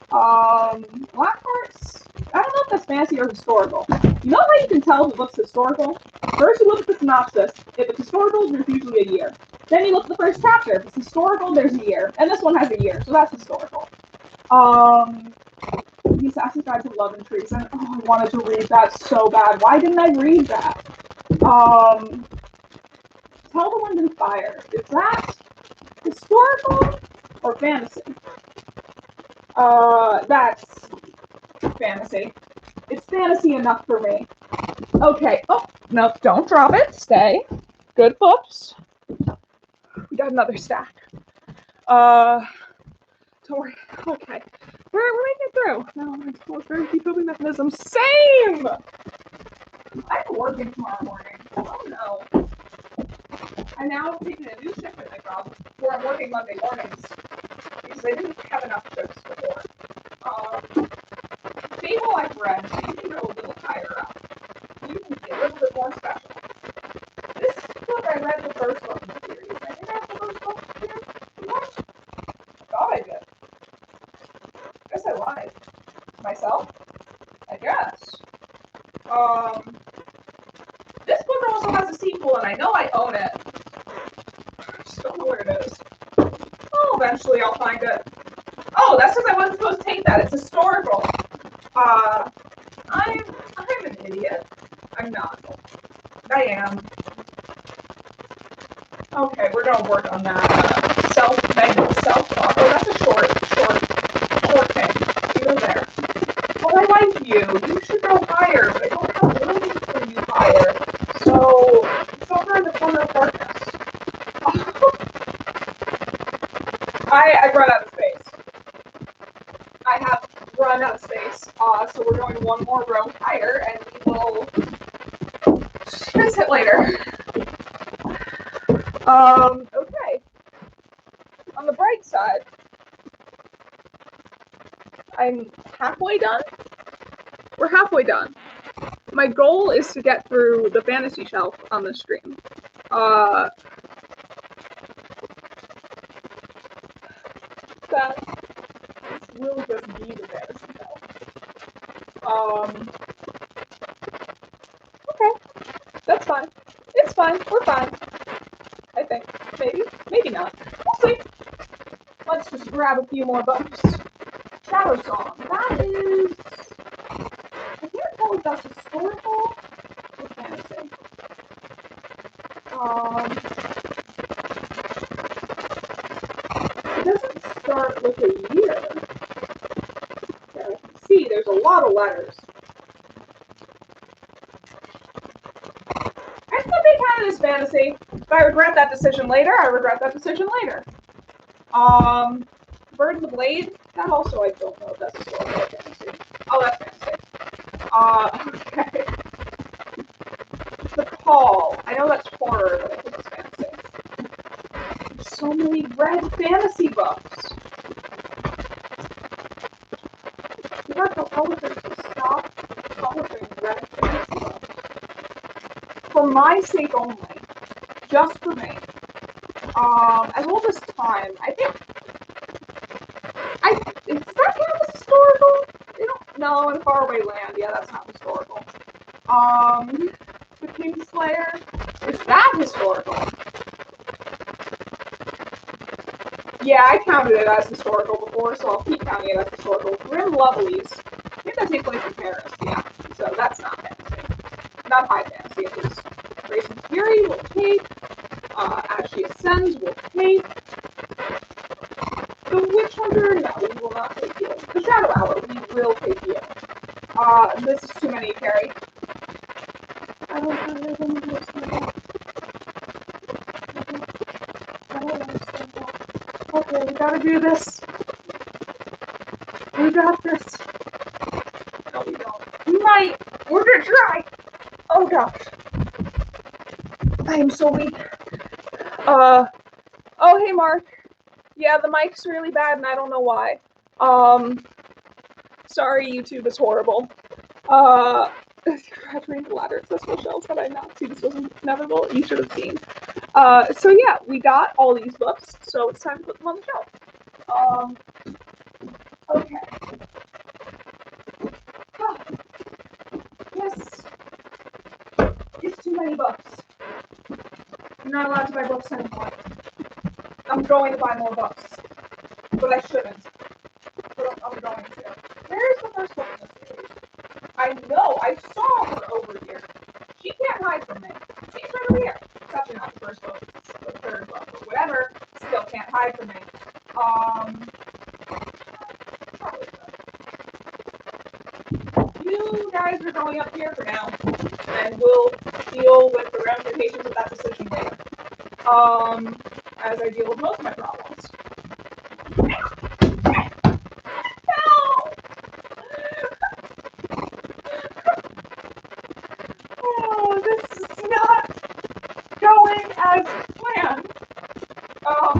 Blackheart's, I don't know if that's fantasy or historical. You know how you can tell if the book's historical? First you look at the synopsis. If it's historical, there's usually a year. Then you look at the first chapter. If it's historical, there's a year. And this one has a year, so that's historical. The Assassin's Guide to Love and Treason. Oh, I wanted to read that so bad. Why didn't I read that? Tell the Wind and Fire. Is that historical or fantasy? That's fantasy. It's fantasy enough for me. Okay. Oh, no, don't drop it. Stay. Good books. We got another stack. Don't worry. Okay. We're making it through. No, I'm exposed very deep coping mechanisms. Same! I'm working tomorrow morning. Oh no. I now have taken a new shift at my job where I'm working Monday mornings because I didn't have enough shifts before. Fable I've read, so you can go a little higher up. You can be a little bit more special. This book I read the first book in the series. I think I have the first book here. What? I thought I did. I guess I lied. Myself? I guess. This book also has a sequel, and I know I own it. I just don't know where it is. Oh, eventually I'll find it. Oh, that's because I wasn't supposed to take that. It's historical. I'm an idiot. I'm not. I am. Okay, we're gonna work on that. Self-talk. Oh, that's a short thing. Go there. Well, I like you. You should go higher, but I don't have room for you higher. So, it's over in the corner of darkness. I've run out of space. I have run out of space. So we're going one more row higher, and we will visit later. Okay. On the bright side, I'm halfway done. We're halfway done. My goal is to get through the fantasy shelf on the stream. That will just be the fantasy shelf. Okay. That's fine. It's fine. We're fine. I think. Maybe. Maybe not. We'll see. Let's just grab a few more books. Shadow Song. That is... I can't tell if that's historical or fantasy. It doesn't start with a year. Yeah, I can see there's a lot of letters. I still think kind of is fantasy. If I regret that decision later, I regret that decision later. Bird in the Blade, that also I don't know if that's historical or fantasy. Oh, that's fantasy. Okay. The Call. I know that's horror, but I think it's fantasy. There's so many red fantasy books. You have to publishers to stop publishing red fantasy books. For my sake only. Just for me. As well as time. I think... Is that count as historical? They don't know. In a faraway land. Yeah, that's not historical. The Kingslayer. Is that historical? Yeah, I counted it as historical before, so I'll keep counting it as historical. Grim Lovelies. I think that takes place in Paris. Yeah, so that's not fantasy. Not high fantasy. It was Grayson's Fury will Cait. As She Ascends will Cait. The Witch Hunter, no, we will not take you. The Shadow Hour, we will take you. This is too many to carry. I don't understand that. Okay, we gotta do this. We got this. No, we don't. We might. We're gonna try. Oh gosh. I am so weak. Oh, hey, Mark. Yeah, the mic's really bad, and I don't know why. Sorry, YouTube is horrible. Graduating the ladder accessible shelves. Had I not seen this was inevitable? You should have seen. So yeah, we got all these books, so it's time to put them on the shelf. Okay. Yes. It's too many books. I'm not allowed to buy books anymore. I'm going to buy more books. But I shouldn't. But I'm going to. Where is the first book in this series? I know, I saw her over here. She can't hide from me. She's right over here. It's actually not the first book, it's the third book, but whatever. Still can't hide from me. Probably so. You guys are going up here for now. And we'll deal with the ramifications of that decision later. As I deal with most of my problems. Oh, this is not going as planned. Ow.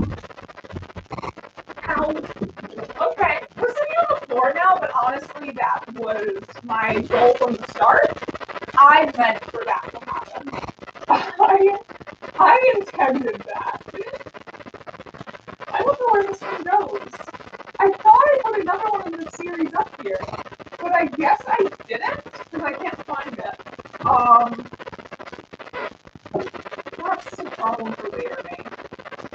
Okay, we're sitting on the floor now, but honestly, that was my goal from the start. I meant for that to happen. I intended that. I don't know where this one goes. I thought I put another one in the series up here, but I guess I didn't, because I can't find it. That's a problem for later, maybe.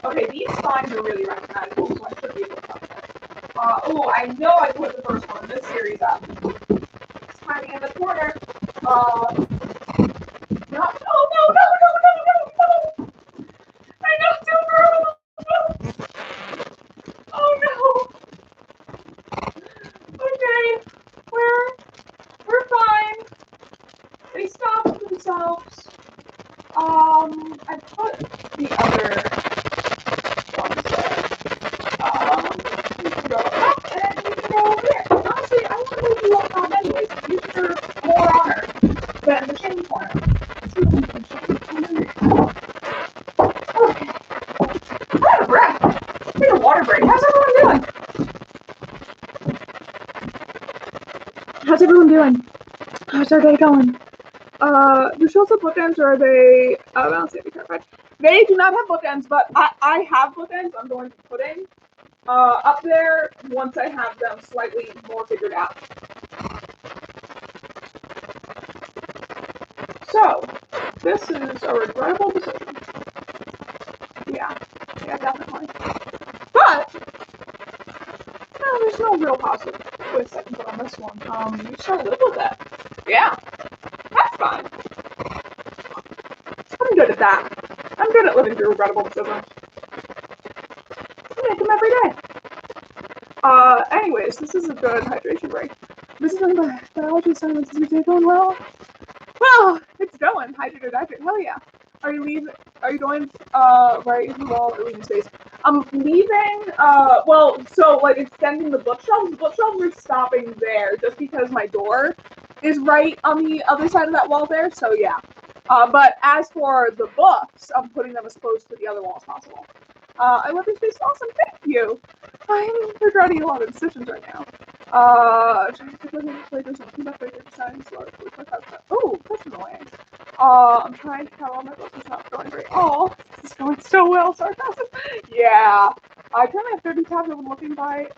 Okay, these signs are really recognizable, so I should be able to find it. Oh, I know I put the first one in this series up. It's hiding in the corner. No, no! I knocked over all of the books! Oh no! Okay, we're fine. They stopped themselves. I put the other ones there. You can go up and you can go over there. Honestly, I want to move you up top anyways. You deserve more honor than the shame corner. Okay. I'm out of breath. Take a water break. How's everyone doing? How's everyone doing? How's our day going? Do shelves have bookends or are they balance it? Be terrified. They do not have bookends, but I have bookends I'm going to put in up there once I have them slightly more figured out. So, this is a regrettable decision. Yeah. unfortunately. But no, there's no real positive twist I can put on this one. You just gotta live with it. Yeah, that's fine. I'm good at that. I'm good at living through regrettable decisions. I make them every day. Anyways, this is a good hydration break. This is one of my biology assignments. Is your day going well? Well, it's going. Hydrate. Hell yeah. Are you going, right into the wall or leaving space? I'm leaving, well, so, like, extending the bookshelves. The bookshelves are stopping there just because my door is right on the other side of that wall there, so yeah. But as for the books, I'm putting them as close to the other wall as possible. I love your space. Awesome, thank you. I'm regretting a lot of decisions right now. Trying to think of flavors and peanut butter designs. Oh, that's annoying. I'm trying to count all my books. It's not going great. Oh, this is going so well. Sarcasm. Yeah. I currently have 30 tabs open looking by.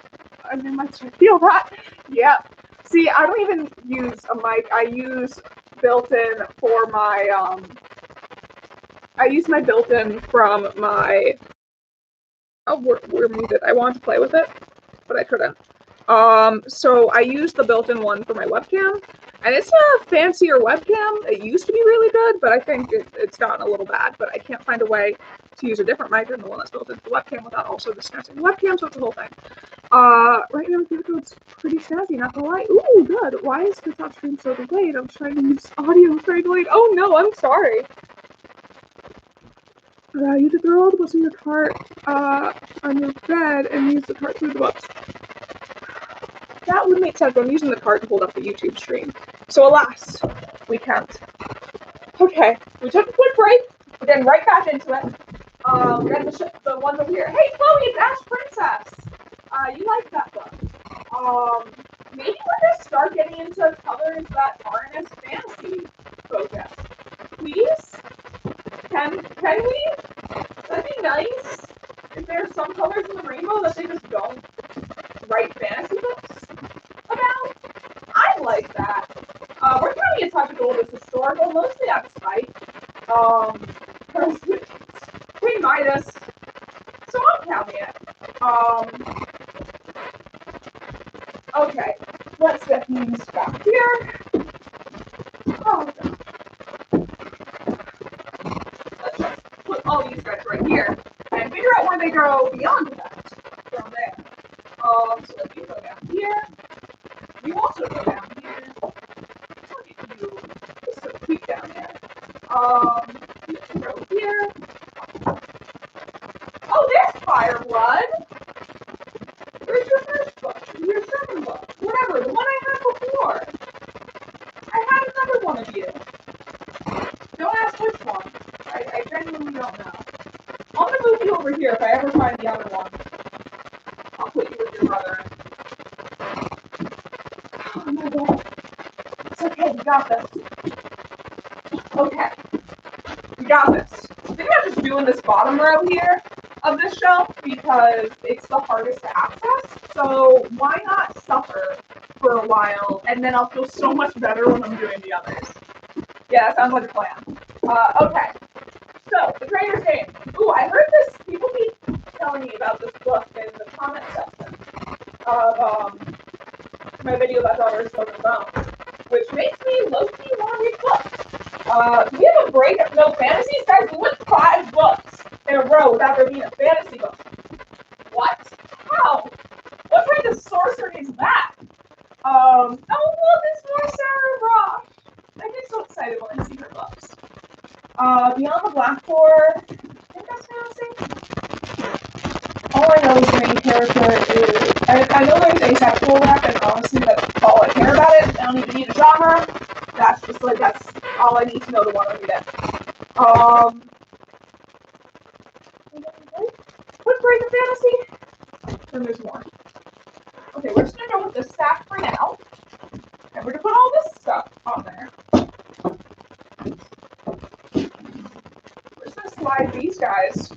I mean, might feel that. Yeah. See, I don't even use a mic. I use built-in for my, I use my built-in from my, oh, we're muted. I wanted to play with it, but I couldn't. So I use the built-in one for my webcam, and it's a fancier webcam. It used to be really good, but I think it's gotten a little bad, but I can't find a way to use a different mic than the one that's built into the webcam without also discussing the webcam, so it's a whole thing. Right now, the code's pretty snazzy, not gonna lie. Ooh, good. Why is the top screen so delayed? I'm trying to use audio very delayed. Oh no, I'm sorry. You did throw all the books in your cart, on your bed and use the cart through the books. That would make sense. I'm using the cart to hold up the YouTube stream. So alas, we can't. Okay, we took a quick break. We're getting right back into it. We're getting the ones over here. Hey, Chloe, it's Ash Princess. You like that book. Maybe we're gonna start getting into colors that aren't as fantasy focused. Please? Can we? That'd be nice. If there's some colors in the rainbow that they just don't write fantasy books about. I like that. We're counting a touch of gold as historical, mostly out of spite. Because Queen Midas, so I'm counting it. Okay, let's get these back here. Oh, God. Let's just put all these guys right here and figure out where they go beyond that from there. So if you go down here, you also go down here. Look at you. You're so cute down there. You can go here. Oh, there's Fireblood. Where's your first book? Your second book? Whatever, the one I had before. I had another one of you. Don't ask which one. I genuinely don't know. I'm gonna move you over here if I ever find the other one. I'll put you with your brother. Oh my God. It's okay, we got this. Okay. We got this. I think I'm just doing this bottom row here of this shelf because it's the hardest to access. So why not suffer for a while and then I'll feel so much better when I'm doing the others. Yeah, that sounds like a plan. Okay. So, the Trader's Game. Ooh, I heard this, people keep telling me about this book in the comment section of, my video about Daughters of the Bone, which makes me low-key want to read books. Do we have a break of no fantasies? Guys, we went 5 books in a row without there being a fantasy book. What? How? What kind of sorcery is that? Oh, look, it's more Sarah Ross. I get so excited when I see her books. Beyond the Black Door, I think that's fantasy. All I know is the main character is, I know there's asexual rep, and honestly, that's all I care about it. I don't even need a genre. That's just like, that's all I need to know to want to read it. Quick break of fantasy. Then there's more. Okay, we're just gonna go with this stack for now. And we're gonna put all this stuff on there. We're just gonna slide these guys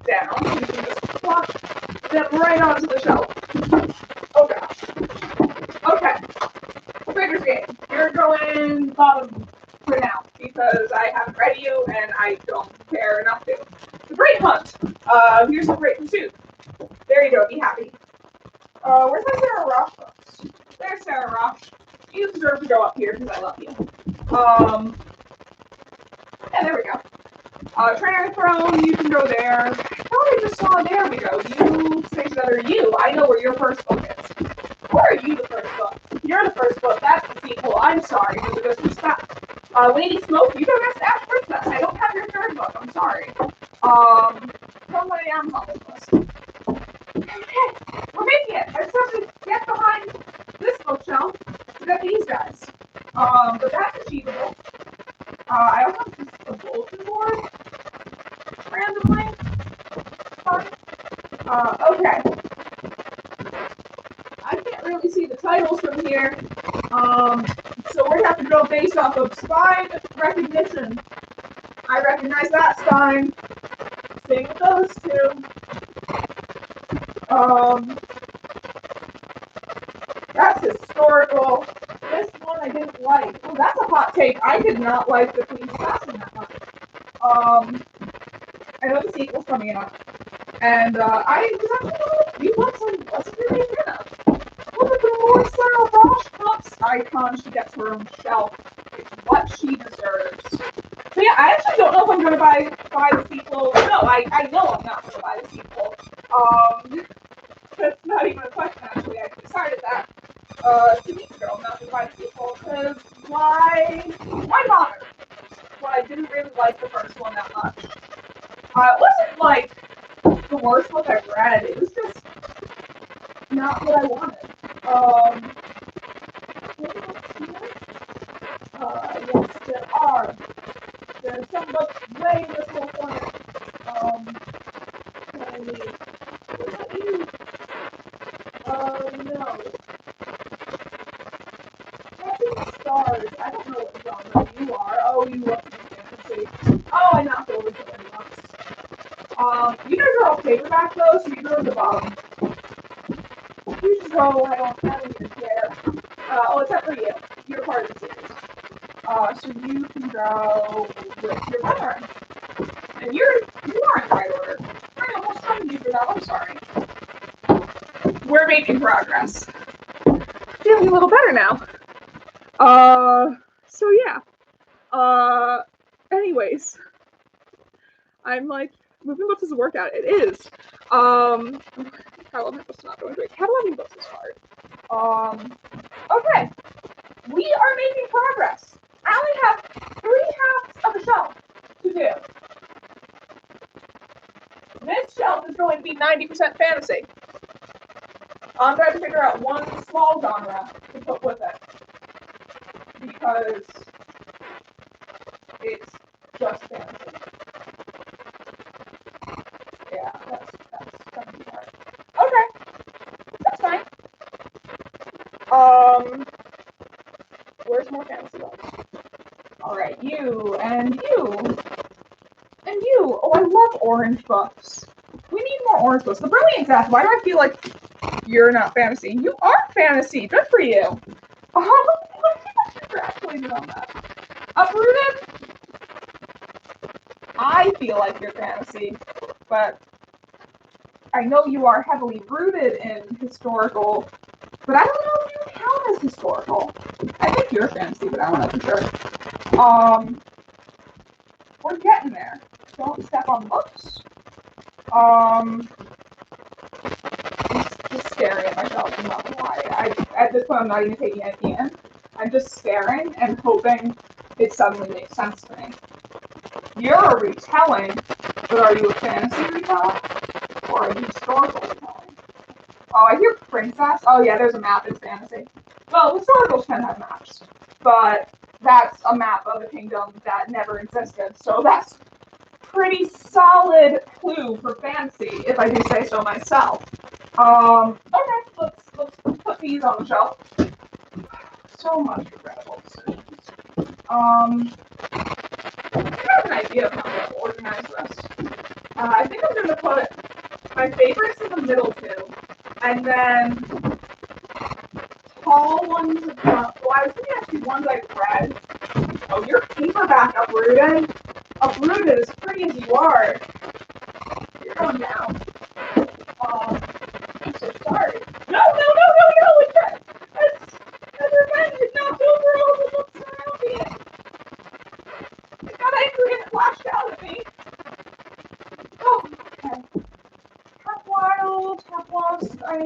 down so we can just plop them right onto the shelf. Oh gosh. Okay. Trader's Game. You're going bottom for now because I haven't read you and I don't care enough to. The Great Hunt. Here's a Great Pursuit. There you go, be happy. Where's my Sarah Rosh books? There's Sarah Rosh. You deserve to go up here because I love you. Yeah, there we go. Trainer Throne, you can go there. I thought I just saw, there we go. You, Space Feather, you. I know where your first book is. Or are you the first book? You're the first book, that's the sequel. I'm sorry for the disrespect. Lady Smoke, you don't have to ask Princess. I don't have your third book, I'm sorry. Somebody else on this list. Okay, we're making it. I just have to get behind this bookshelf to get these guys. But that's achievable. I also have just a bulletin board randomly. Fine. Okay. I can't really see the titles from here. So we're gonna have to go based off of spine recognition. I recognize that spine. Same with those two. That's historical. This one I didn't like. Oh, that's a hot take. I did not like the Queen's Assassin that much. I know the sequel's coming out. And I was actually wasn't really a fan of. Look at the more Sarah Rosh Cups icon she gets her own shelf. It's what she deserves. So yeah, I actually don't know if I'm gonna buy the sequel. No, I know I'm not gonna buy the sequel. That's not even a question actually. I decided that 2 weeks ago I'm not gonna buy the sequel because why bother? Well, I didn't really like the first one that much. It wasn't like the worst book I've read. It was just not what I wanted. Yes, there are. There's some books way in this whole corner. Was that you? No. Catching Stars. I don't know what genre you are. Oh, you look at fantasy. Oh, I knocked over somebody once. You guys are all paperback though, so you go to the bottom. You should go, I don't even care. Oh, except for you. You're part of the series. So you can go with your brethren. And you are in the right order. I almost started you for that, I'm sorry. We're making progress. Feeling a little better now. So yeah. Anyways. I'm like, moving books is a workout. It is. Cataloging books is not going great. Cataloging books is hard. Okay. We are making progress. I only have 3 halves of a shelf to do. This shelf is going to be 90% fantasy. I'm trying to figure out one small genre to put with it. Because it's just fantasy. Yeah, that's gonna be hard. Okay. That's fine. Where's more fantasy books? Alright, you, and you, and you. Oh, I love orange books. We need more orange books. The Brilliant Death, why do I feel like you're not fantasy? You are fantasy. Good for you. Congratulations on that. Uprooted? I feel like you're fantasy, but I know you are heavily rooted in historical, but I don't know if you count as historical. I think you're fantasy, but I don't know for sure. We're getting there. Don't step on books. Just staring at myself. I'm not gonna lie. At this point, I'm not even taking anything in. I'm just staring and hoping it suddenly makes sense to me. You're a retelling, but are you a fantasy retelling? Or a historical retelling? Oh, I hear princess. Oh yeah, there's a map in fantasy. Well, historicals can have maps, but that's a map of a kingdom that never existed, so that's pretty solid clue for fantasy, if I do say so myself. Okay, let's put these on the shelf. So much regrettable decisions. I have an idea of how I'm going to organize this. I think I'm going to put my favorites in the middle two, and then tall ones. Well, I was thinking actually ones I've read. Oh, your paperback Uprooted. Uprooted, as pretty as you are. You're calm down. I'm so sorry. No, as revenge, it knocked over all the books around me. It got angry and it lashed out at me. Oh, okay. Half wild, half lost. I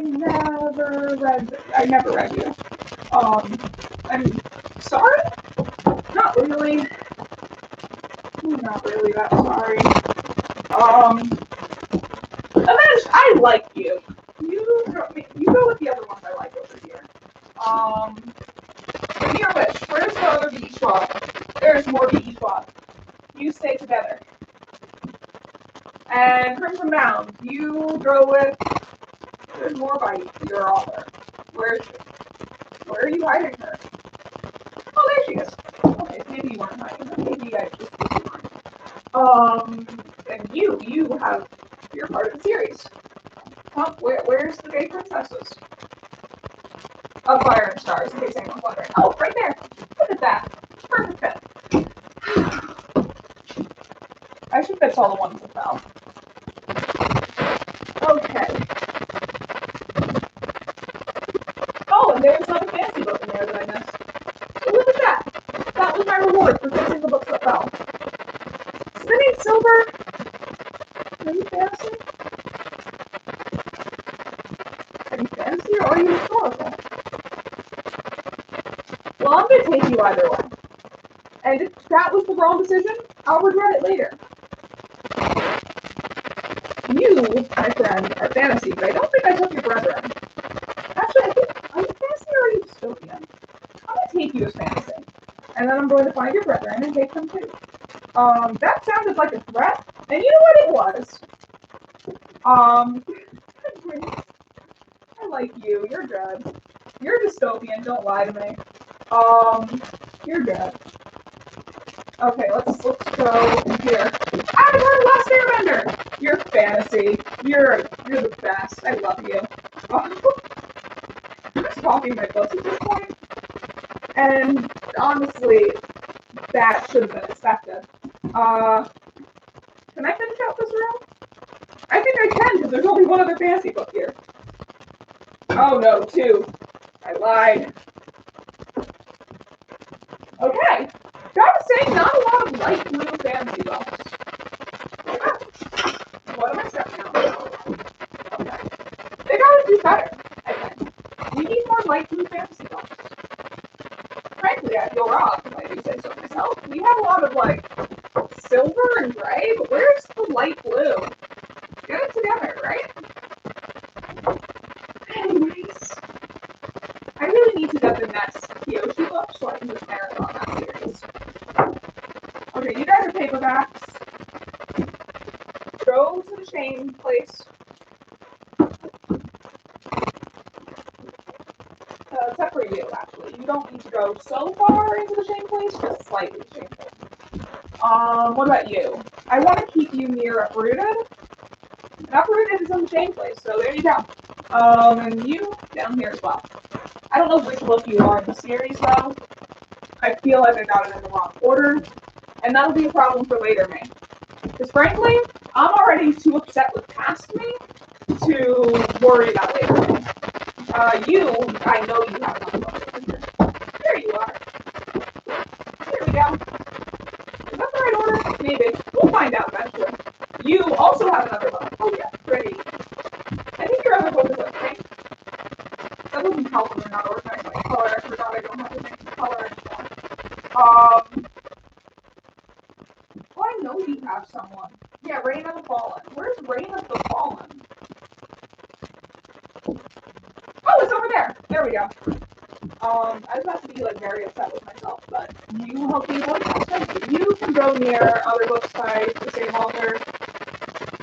never read you. I'm sorry? Not really. Not really that sorry. Avenged, I like you. You go with the other ones I like over here. Your wish. Where's the other bee swab? There's more bee swab. You stay together. And Crimson Mound, you go with. There's more by your author. Where are you hiding her? Oh, there she is. Okay, maybe you weren't hiding her. Maybe I just and you have. You're part of the series. Huh? Where's the gay princesses? Oh, Fire and Stars, in case anyone's wondering. Oh, right there. Look at that. Perfect fit. I should fix all the ones that fell. Okay. Oh, and there's another fancy book in there that I missed. Oh, look at that. That was my reward for fixing the books that fell. Spinning silver. Are you fancy? Are you fancy or are you historical? Well, I'm going to take you either way. And if that was the wrong decision, I'll regret it later. You, my friend, are fantasy, but I don't think I took your brethren. Actually, I think, are you fantasy or are you dystopian? I'm going to take you as fantasy. And then I'm going to find your brethren and take them too. That sounded like a threat, and you know what it was. I like you. You're good. You're dystopian. Don't lie to me. You're good. Okay, let's go here. Avatar: The Last Airbender. You're fantasy. You're the best. I love you. I'm just talking my books at this point, and honestly, that should have been expected. Can I finish out this room? I think I can, because there's only one other fantasy book here. Oh no, two. I lied. Okay. Gotta say, not a lot of light blue fantasy books. What am I stepping on? Okay. They gotta do better, I think. We need more light blue fantasy books. Frankly, I feel robbed, if I do say so myself. We have a lot of, like, silver and gray, but where's the light blue? Get it together, right? Anyways, I really need to get the next Kyoshi book so I can just marathon that series. Okay, you guys are paperbacks. Go to the chain place. Except for you, actually. You don't need to go so far into the chain place, just slightly chain place. What about you? I want to keep you near Uprooted. And Uprooted is in the chain place, so there you go. And you down here as well. I don't know which book you are in the series, though. I feel like I got it in the wrong order, and that'll be a problem for later me. Because frankly, I'm already too upset with past me to worry about later me. I know you have another book over here. There you are. There we go. Is that the right order? Maybe. We'll find out eventually. You also have another book. Oh yeah, pretty. I think your other book is like pink. That doesn't help when they're not organized by color. I forgot I don't have the same color anymore. Well, I know you have someone. Yeah, Reign of the Fallen. Where's Reign of the Fallen? Oh, it's over there. There we go. I was about to be like very upset with myself, but you helped me avoid that. Thank you. You can go near other books by the same author.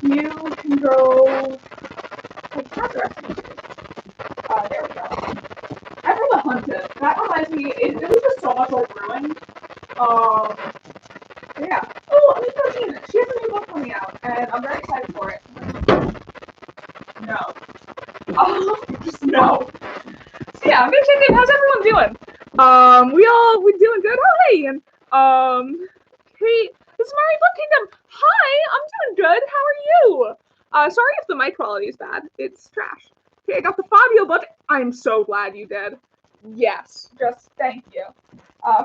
You can go like that direction too. There we go. I really hunted. That reminds me, it was just so much like Ruin. Yeah. Oh, Amika Tina. She has a new book coming out, and I'm very excited for it. No. Just no. So yeah, I'm gonna check in. How's everyone doing? We're doing good. Oh hey, and Cait, this is Mary Book Kingdom. Hi, I'm doing good. How are you? Sorry if the mic quality is bad. It's trash. Okay, I got the Fabio book. I'm so glad you did. Yes, just thank you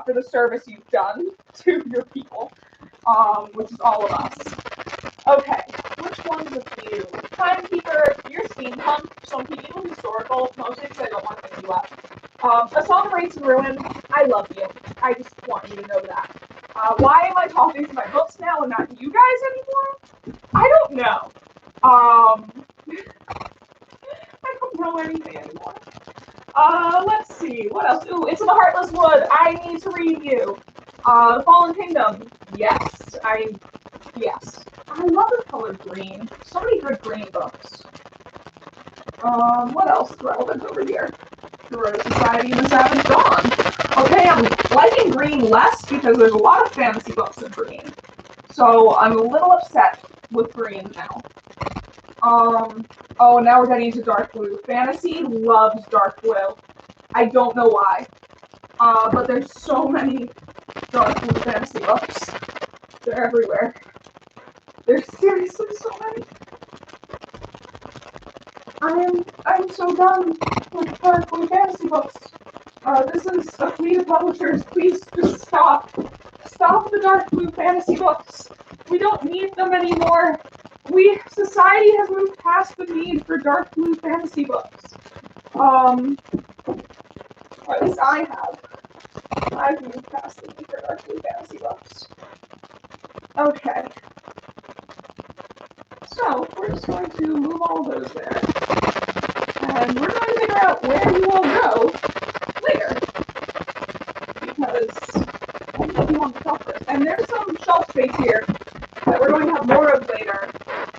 for the service you've done to your people, which is all of us. Okay, which one's a few? Timekeeper, you're steampunk, so I'm keeping you historical, mostly because I don't want to pick you up. Assault of Rates and Ruin, I love you. I just want you to know that. Why am I talking to my books now and not you guys anymore? I don't know. I don't know anything anymore. Let's see, what else? Ooh, It's in the Heartless Wood, I need to read you. The Fallen Kingdom, yes. I love the color green. So many good green books. What else is relevant over here? Heroic Society and the Savage Dawn. Okay, I'm liking green less because there's a lot of fantasy books in green. So I'm a little upset with green now. Oh, now we're getting into dark blue. Fantasy loves dark blue. I don't know why. But there's so many dark blue fantasy books. They're everywhere. There's seriously so many. I'm so done with dark blue fantasy books. This is a fleet of publishers. Please just stop. Stop the dark blue fantasy books. We don't need them anymore. Society has moved past the need for dark blue fantasy books. Or at least I have. I've moved past the need for dark blue fantasy books. Okay. So, we're just going to move all those there. And we're going to figure out where you all go later. Because I think you want to shelf this. And there's some shelf space here that we're going to have more of later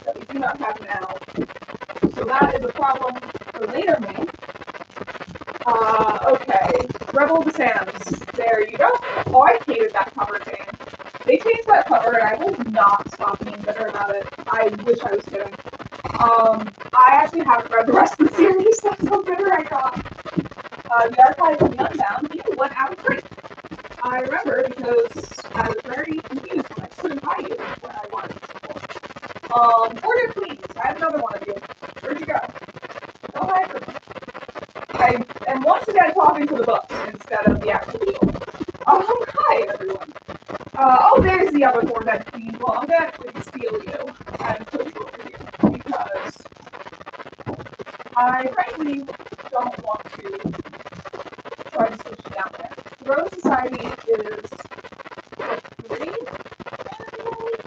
that we do not have now. So that is a problem for later me. Okay. Rebel of the Sands. There you go. Oh, I hated that cover change. They changed that cover, and I will not stop being bitter about it. I wish I was kidding. I actually haven't read the rest of the series. That's how bitter I got. The Archive of the Unbound, you went out of print. I remember because I was very confused when I couldn't buy you when I wanted to. Order Please. I have another one of you. Where'd you go? Don't hide from me. I am once again talking to the books instead of the actual people. Hi everyone. Oh, there's the other Hornet Queen. Well, I'm gonna actually steal you and put you over here because I frankly don't want to try to switch you down there. Heroic Society is book 3 in the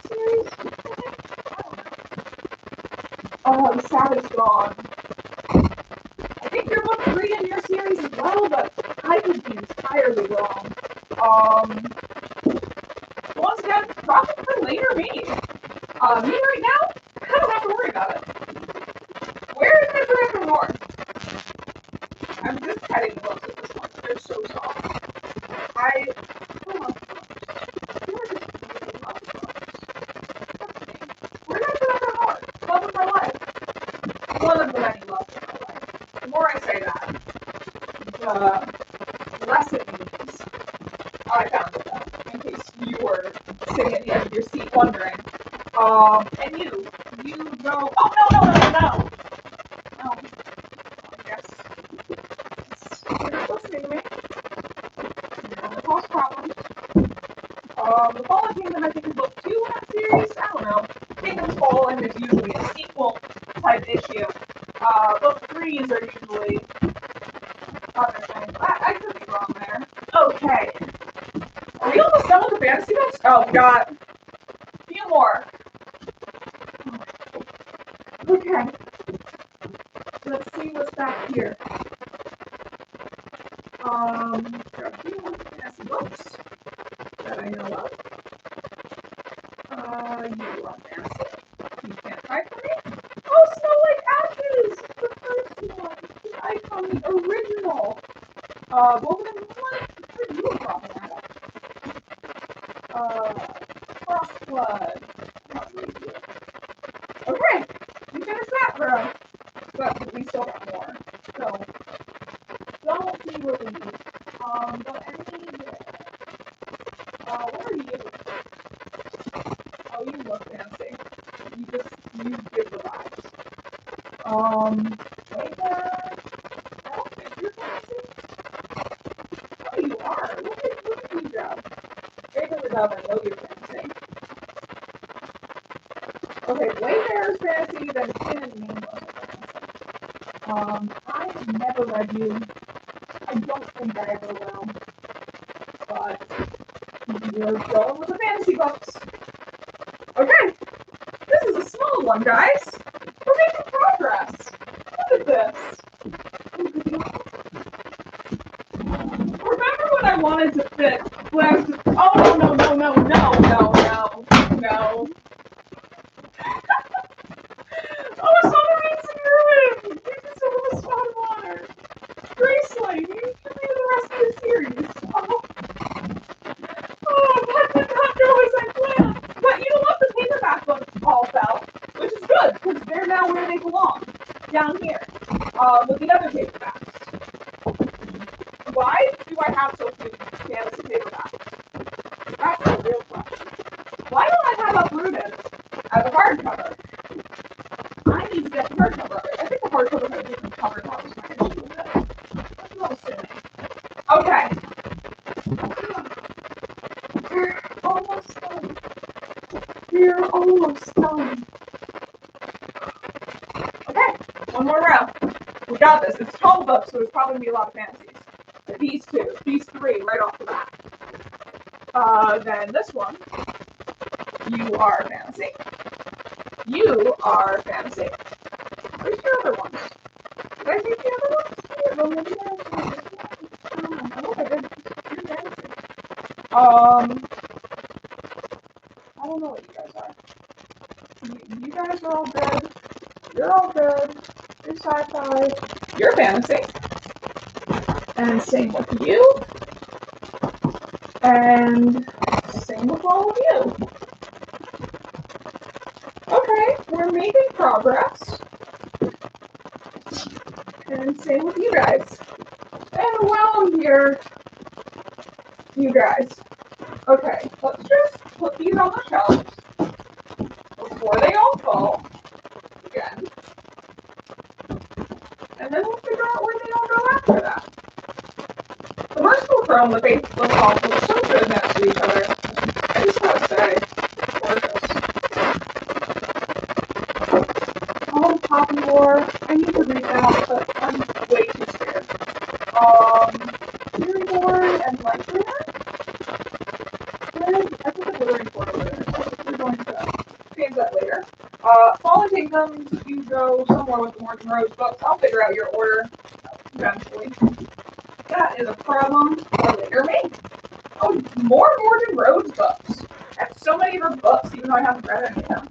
series, I think? I don't know. The Savage Dawn. I think you're book 3 in your series as well, but I could be entirely wrong. Once again, profit for later me. Me right now, I don't have to worry about it. Where is my forever more? I'm just petting the books at this point. They're so soft. I love books. You're just really love books. Where did I forever more? Love of my life. One of the many loves of my life. The more I say that, the less it means. I found it though, in case you were sitting at the edge of your seat wondering. And you go, oh no. No, I guess you're not listening to me. You're gonna cause problems. The Fallen Kingdom, I think, is book 2 in that series. I don't know. Kingdom's Fallen is usually a sequel type issue. Book 3s are usually other things. I could be wrong there. Okay. Are we almost done with the fantasy books? Oh, we got a few more. Okay. Let's see what's back here. There are a few more fantasy books that I know of. You love fantasy. You can't hide from me. Oh, Snow White Ashes! The first one. The icon, the original. What are you problematic? Crossblood. Not really good. Okay, we finished that, bro. But we still got more. So, don't be relieved. But what are you? Oh, you look fancy. You give the vibe. Dove. Fairyloot Dove, I know you're fantasy. Okay, Wayfarer's fantasy, then Tin and Nameless are fantasy. I have never read you. I don't think I ever will. But you're going with the fantasy books. Okay, this is a small one, guys. We're making progress. Look at this. Remember when I wanted to fit? When I was just, oh no. Oh, someone needs to ruin. You deserve a spot of honor. Graceling, you can be the rest of the series. That did not go as I planned. But you know what? The paperback books all fell, which is good because they're now where they belong, down here, with the other paperbacks. Why do I have so few fantasy paperbacks? That's a real question. Why don't I have Uprooted as a hardcover? I need to get the hardcover of it. I think the hardcover has a different cover. That was my issue with it. That's what I was saying. Okay. We're almost done. We're almost done. Okay, one more round. We got this. It's 12 books, so there's probably going to be a lot of fantasies. These two, these three, right off the bat. Then this one. You are fantasy. You are fantasy. Where's your other ones? Did I take the other ones? Well, maybe I hope I didn't. You're fantasy. I don't know what you guys are. You guys are all good. You're all good. You're sci-fi. You're fantasy. And same with you. And same with all of you. Okay, we're making progress. And same with you guys. And while I'm here, you guys. Okay, let's just put these on the shelves before they all fall again. And then we'll figure out where they all go after that. The Merciful Chrome, the Faithful Salt, look so good next to each other. I just gotta say, gorgeous. Poppy War, I need to read that, but I'm way too scared. Furyborn and Lightbringer? I put the Glittering Court over there, so we're going to change that later. Fallen Kingdoms, you go somewhere with the Morton Rose books. I'll figure out your order eventually. That is a problem for later me. Oh, more Morton Rose books. I have so many of her books, even though I haven't read any of them.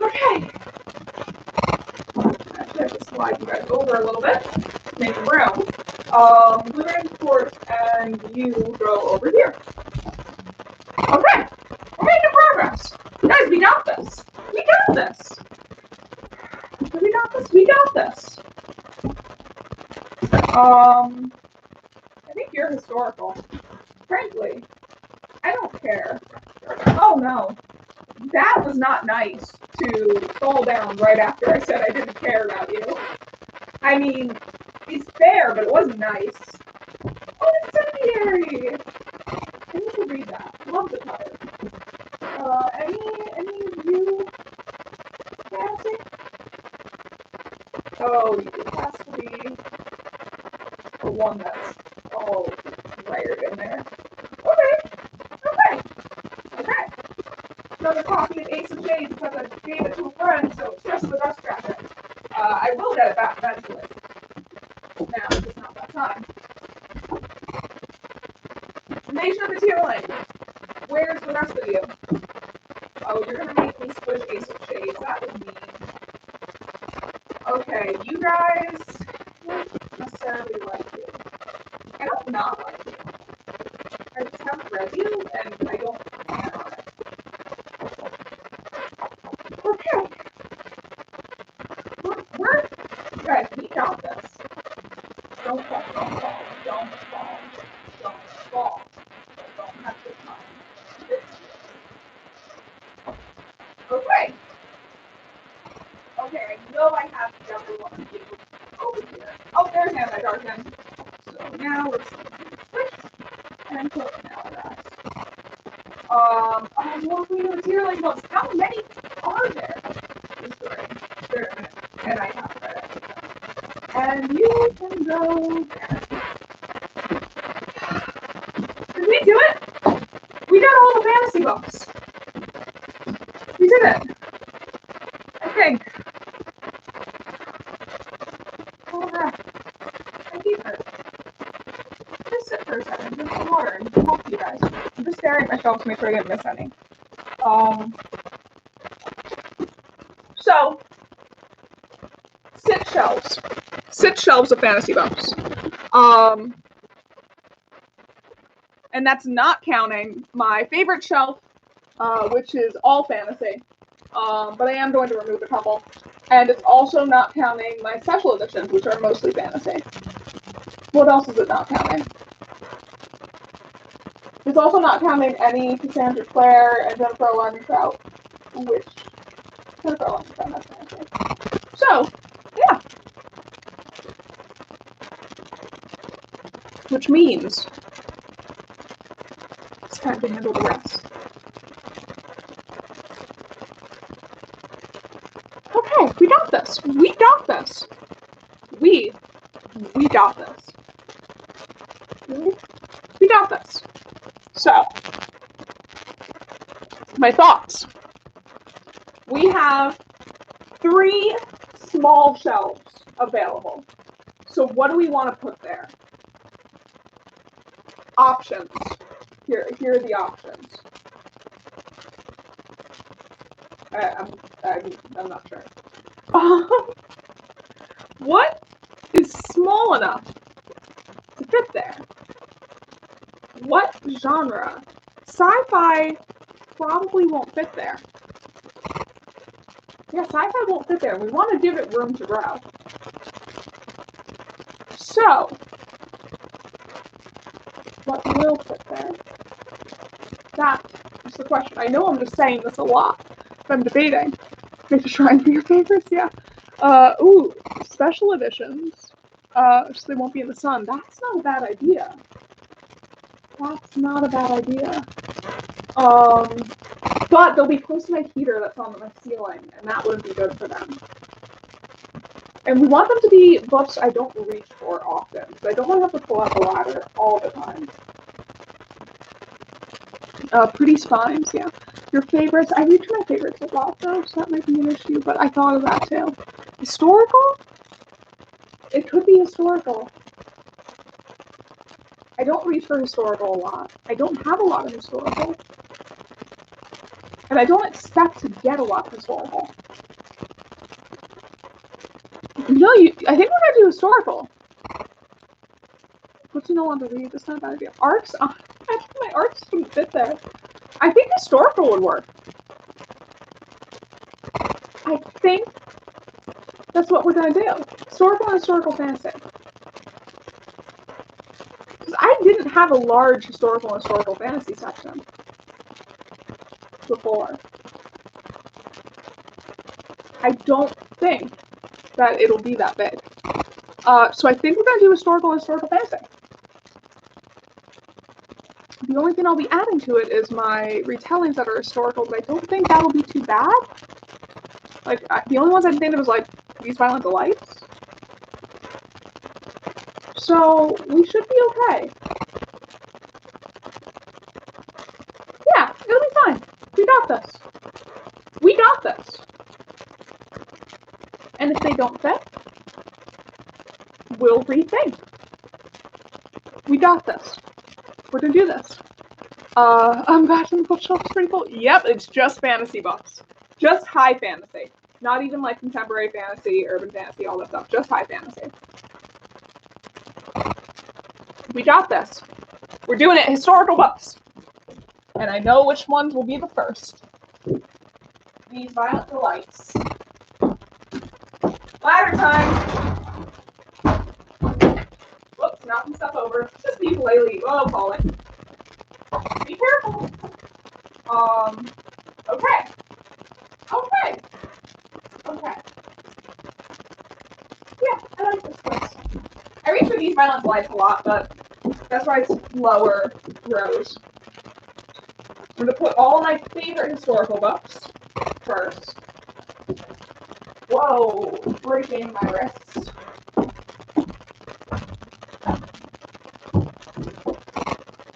Okay. Actually, I have to slide you guys over a little bit. Make room. Glittering Court, and you go over here. Okay. We're making progress. Guys, we got this. We got this. We got this. We got this. I think you're historical. Frankly, I don't care. Oh no. That was not nice to fall down right after I said I didn't care about you. I mean, it's fair, but it wasn't nice. Oh, incendiary! I need to read that. Love the cover. Any of you fancy? Oh, it has to be the one that's all layered in there. Okay. Another copy of Ace of Shades because I gave it to a friend, so it's just the dust jacket. I will get it back eventually. Now, it's just not that time. Nation of the Tearling. Where's the rest of you? Oh, you're gonna make me switch Ace of Shades. That was mean. Okay, you guys don't necessarily like you. I don't not like you. I just haven't read you, and I don't plan on it. Okay. You guys, we got this. Don't fall, don't fall, don't fall, don't fall. Don't have to time. Okay. Okay, I know I have the other one of you over here. Oh, there's Anti-Darken. So now we're switch. and quote email address. What we do serial books. How many are there? And I have read it. And you can go there. Did we do it? We got all the fantasy books. We did it. I think. Oh, heck. I keep it. Just sit for a second. Drink some water and talk to you guys. I'm just staring at my shelves to make sure I didn't miss any. So, six shelves. 6 shelves of fantasy books. And that's not counting my favorite shelf, which is all fantasy. But I am going to remove a couple. And it's also not counting my special editions, which are mostly fantasy. What else is it not counting? It's also not counting any Cassandra Clare and Jennifer Alarming-Trout, which Jennifer Alarming-Trout has fantasy. So, yeah. Which means it's time to handle the rest. Okay, we got this. We got this. We got this. We got this. So, my thoughts. We have 3 small shelves available. So what do we want to put there? Options. Here are the options. I'm not sure. What is small enough to fit there? What genre? Sci-fi probably won't fit there. Yeah, sci-fi won't fit there. We want to give it room to grow. So, what will fit there? That is the question. I know I'm just saying this a lot, but I'm debating. Maybe trying for your favorites, yeah. Ooh, special editions. So they won't be in the sun. That's not a bad idea. That's not a bad idea. But they'll be close to my heater that's on my ceiling, and that wouldn't be good for them. And we want them to be books I don't reach for often, so I don't want to have to pull out the ladder all the time. Pretty spines, yeah. Your favorites, I reach my favorites a lot though, so that might be an issue, but I thought of that too. Historical? It could be historical. I don't reach for historical a lot. I don't have a lot of historical. And I don't expect to get a lot of historical. No, I think we're gonna do historical. What's you no longer read? That's not a bad idea. Arcs? I think my arcs wouldn't fit there. I think historical would work. I think that's what we're gonna do. Historical and historical fantasy. Because I didn't have a large historical and historical fantasy section before. I don't think that it'll be that big. So I think we're going to do historical and historical fantasy. The only thing I'll be adding to it is my retellings that are historical, but I don't think that'll be too bad. Like, the only ones I think of was, like, These Violent Delights. So, we should be okay. Yeah, it'll be fine. We got this. We got this. And if they don't fit, we'll rethink. We got this. We're gonna do this. I'm back in the bookshelf. Pretty cool. Yep, it's just fantasy books. Just high fantasy. Not even like contemporary fantasy, urban fantasy, all that stuff. Just high fantasy. We got this. We're doing it. Historical books. And I know which ones will be the first. These Violent Delights. Ladder time. Whoops, knocking stuff over. Just the ukulele. Oh, call it. Be careful. Okay. Okay. Okay. Yeah, I like this place. I reach for These Violent Delights a lot, but that's why it's lower rows. I'm going to put all my favorite historical books first. Whoa, breaking my wrists.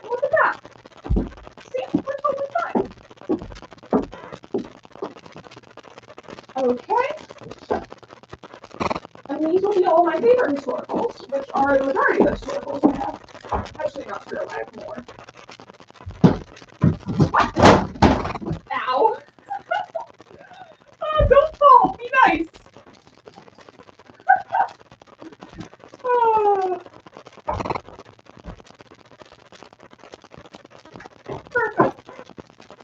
Look at that. See, we're totally fine. Okay. And these will be all my favorite historicals, which are the majority of the historicals I have. Actually, not true, I have more. What? Ow. Oh, don't fall, be nice. Oh. Perfect.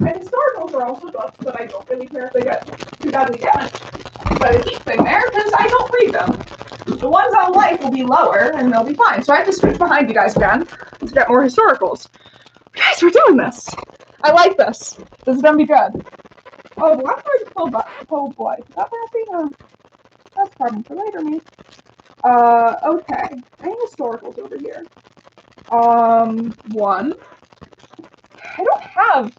And historicals are also books that I don't really care if they get too badly damaged. But I keep them there because I don't read them. The ones I'll like will be lower and they'll be fine. So I have to switch behind you guys again to get more historicals. Guys, we're doing this. I like this. This is gonna be good. Oh, the left card is oh boy. Is that wrapping? That's a problem for later, me. Okay. Any historicals over here? One. I don't have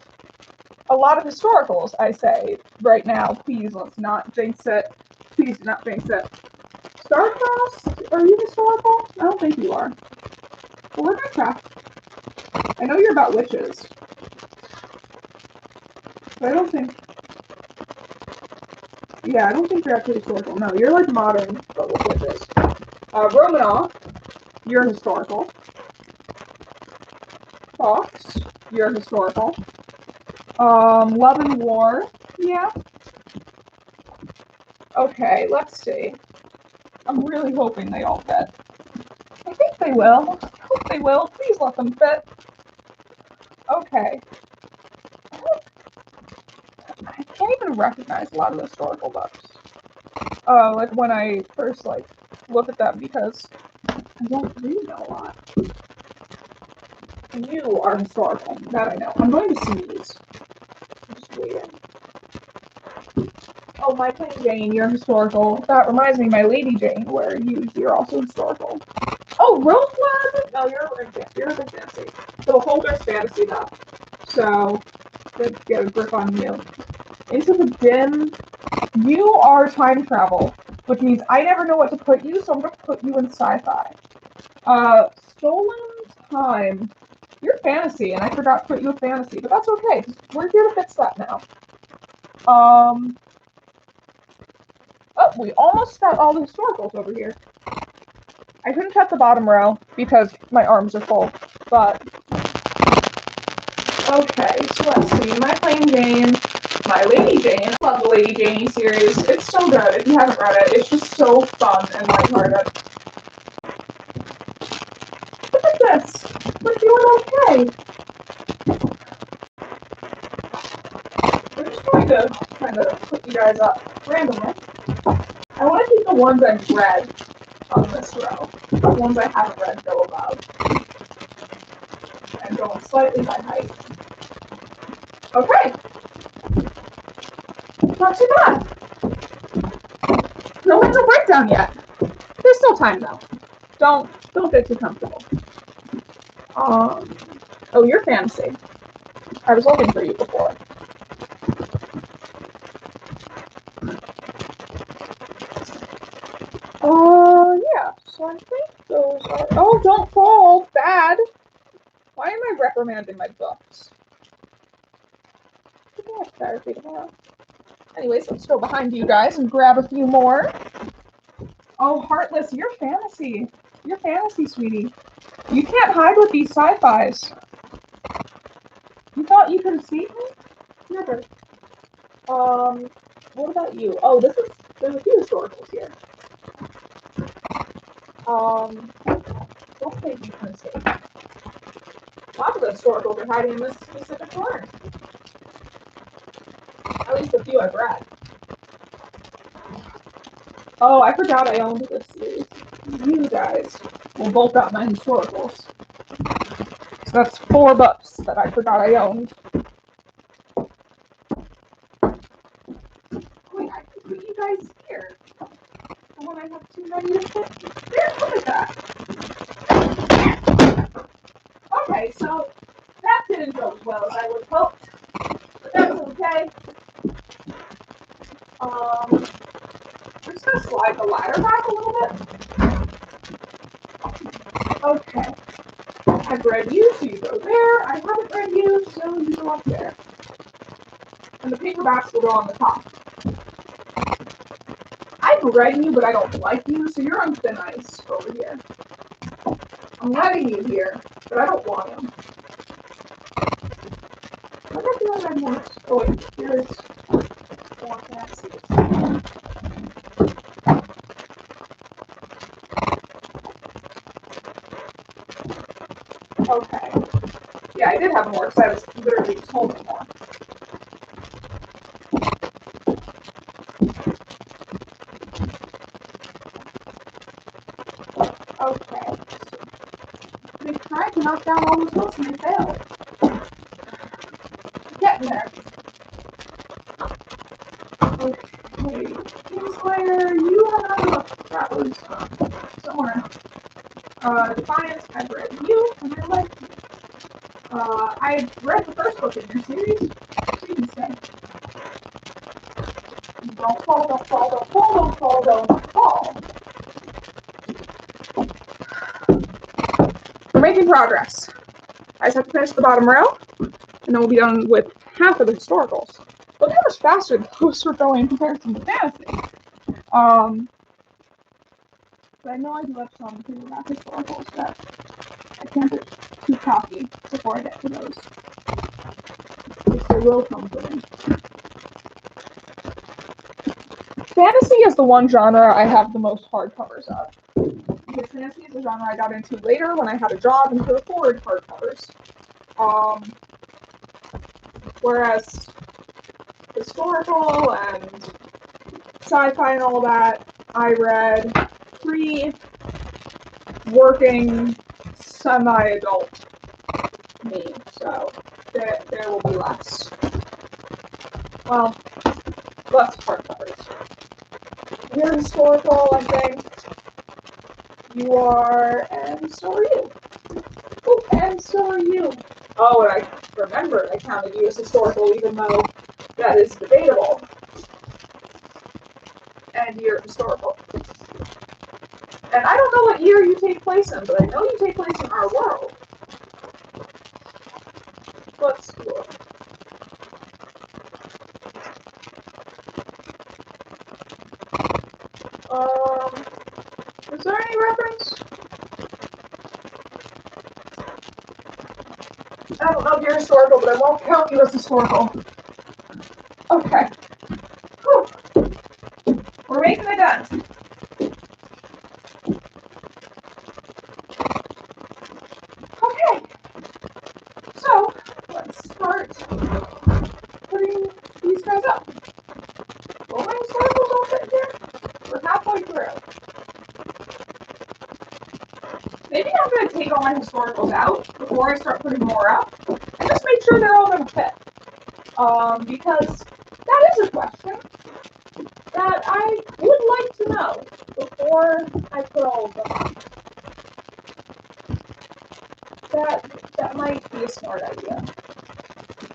a lot of historicals, I say, right now. Please, let's not jinx it. Please do not jinx it. Starcross, are you historical? I don't think you are. Well, we're gonna try. I know you're about witches. But I don't think... Yeah, I don't think you're actually historical. No, you're like modern, but with witches. Romanov, you're historical. Fox, you're historical. Love and War, yeah. Okay, let's see. I'm really hoping they all fit. I think they will. I hope they will. Please let them fit. Okay. I can't even recognize a lot of the historical books. Like when I first look at them because I don't really know a lot. You are historical. That I know. I'm going to sneeze. I'm just waiting. Oh, my Plain Jane, you're historical. That reminds me, my Lady Jane, where you're also historical. Oh, Roseweb? No, you're a big fancy. So Holder's fantasy though. So let's get a grip on you. Into the Dim, you are time travel, which means I never know what to put you, so I'm gonna put you in sci-fi. Stolen Time. You're fantasy, and I forgot to put you in fantasy, but that's okay. We're here to fix that now. Oh, we almost got all the historicals over here. I couldn't cut the bottom row because my arms are full, but... Okay, so let's see. My Plain Jane, my Lady Jane. I love the Lady Jane series. It's so good. If you haven't read it, it's just so fun and lighthearted. Look at this. We're doing okay. We're just going to kind of put you guys up randomly. I want to keep the ones I've read on this row. The ones I haven't read go above. And going slightly by height. Okay. Not too bad. No one's a breakdown yet. There's still time though. Don't get too comfortable. Oh, you're fantasy. I was looking for you before. Yeah. So I think those are... Oh, don't fall! Bad! Why am I reprimanding my books? I think I have therapy tomorrow. Anyways, let's go behind you guys and grab a few more. Oh, Heartless, you're fantasy. You're fantasy, sweetie. You can't hide with these sci-fis. You thought you could have seen me? Never. What about you? Oh, there's a few historicals here. Don't think you can see. Lots of the historicals are hiding in this specific corner. At least a few I've read. Oh, I forgot I owned this series. You guys will bulk up my historicals. So that's 4 books that I forgot I owned. Wait, I can put you guys here. And when I have too many to fit, there, look at that. Okay, so didn't go as well as I would have hoped, but that's okay. I'm just gonna slide the ladder back a little bit. Okay. I've read you, so you go there. I haven't read you, so you go up there. And the paperbacks will go on the top. I've read you, but I don't like you, so you're on thin ice over here. I'm letting you here, but I don't want him. I don't feel like I'm more. Oh wait, here's more fancy. Okay. Yeah, I did have more because I was literally just holding more. Okay. They tried to knock down all those books and they failed. Getting there. Okay. Kingsslayer, you have another book. That was somewhere. Defiance, I've read you, and I like you. I read the first book in your series. So you can say. Don't fall, don't fall, don't fall, don't fall, don't fall. We're making progress. I just have to finish the bottom row, and then we'll be done with half of the historicals. Look how much faster those are going in comparison to fantasy. But I know I do have some paperback historicals that I can't get too cocky before I get to those. Which they will come to me. Fantasy is the one genre I have the most hardcovers of. Because fantasy is a genre I got into later when I had a job and could afford hardcovers. Whereas historical and sci-fi and all that, I read pre-working semi-adult me, so there will be less. Well, less hardcovers. You're historical, I think. You are, and so are you. Oh, and so are you. Oh, and I remembered I counted you as historical, even though that is debatable. And you're historical. And I don't know what year you take place in, but I know you take place in our world. Let's look. Is there any reference? I don't know if you're historical, but I won't count you as historical. Okay. Whew. We're making it done. Okay. So, let's start putting these guys up. Will my historicals all fit here? We're halfway through. Maybe I'm going to take all my historicals out before I start putting more up and just make sure they're all going to fit. Because that is a question that I would like to know before I put all of them up. That might be a smart idea.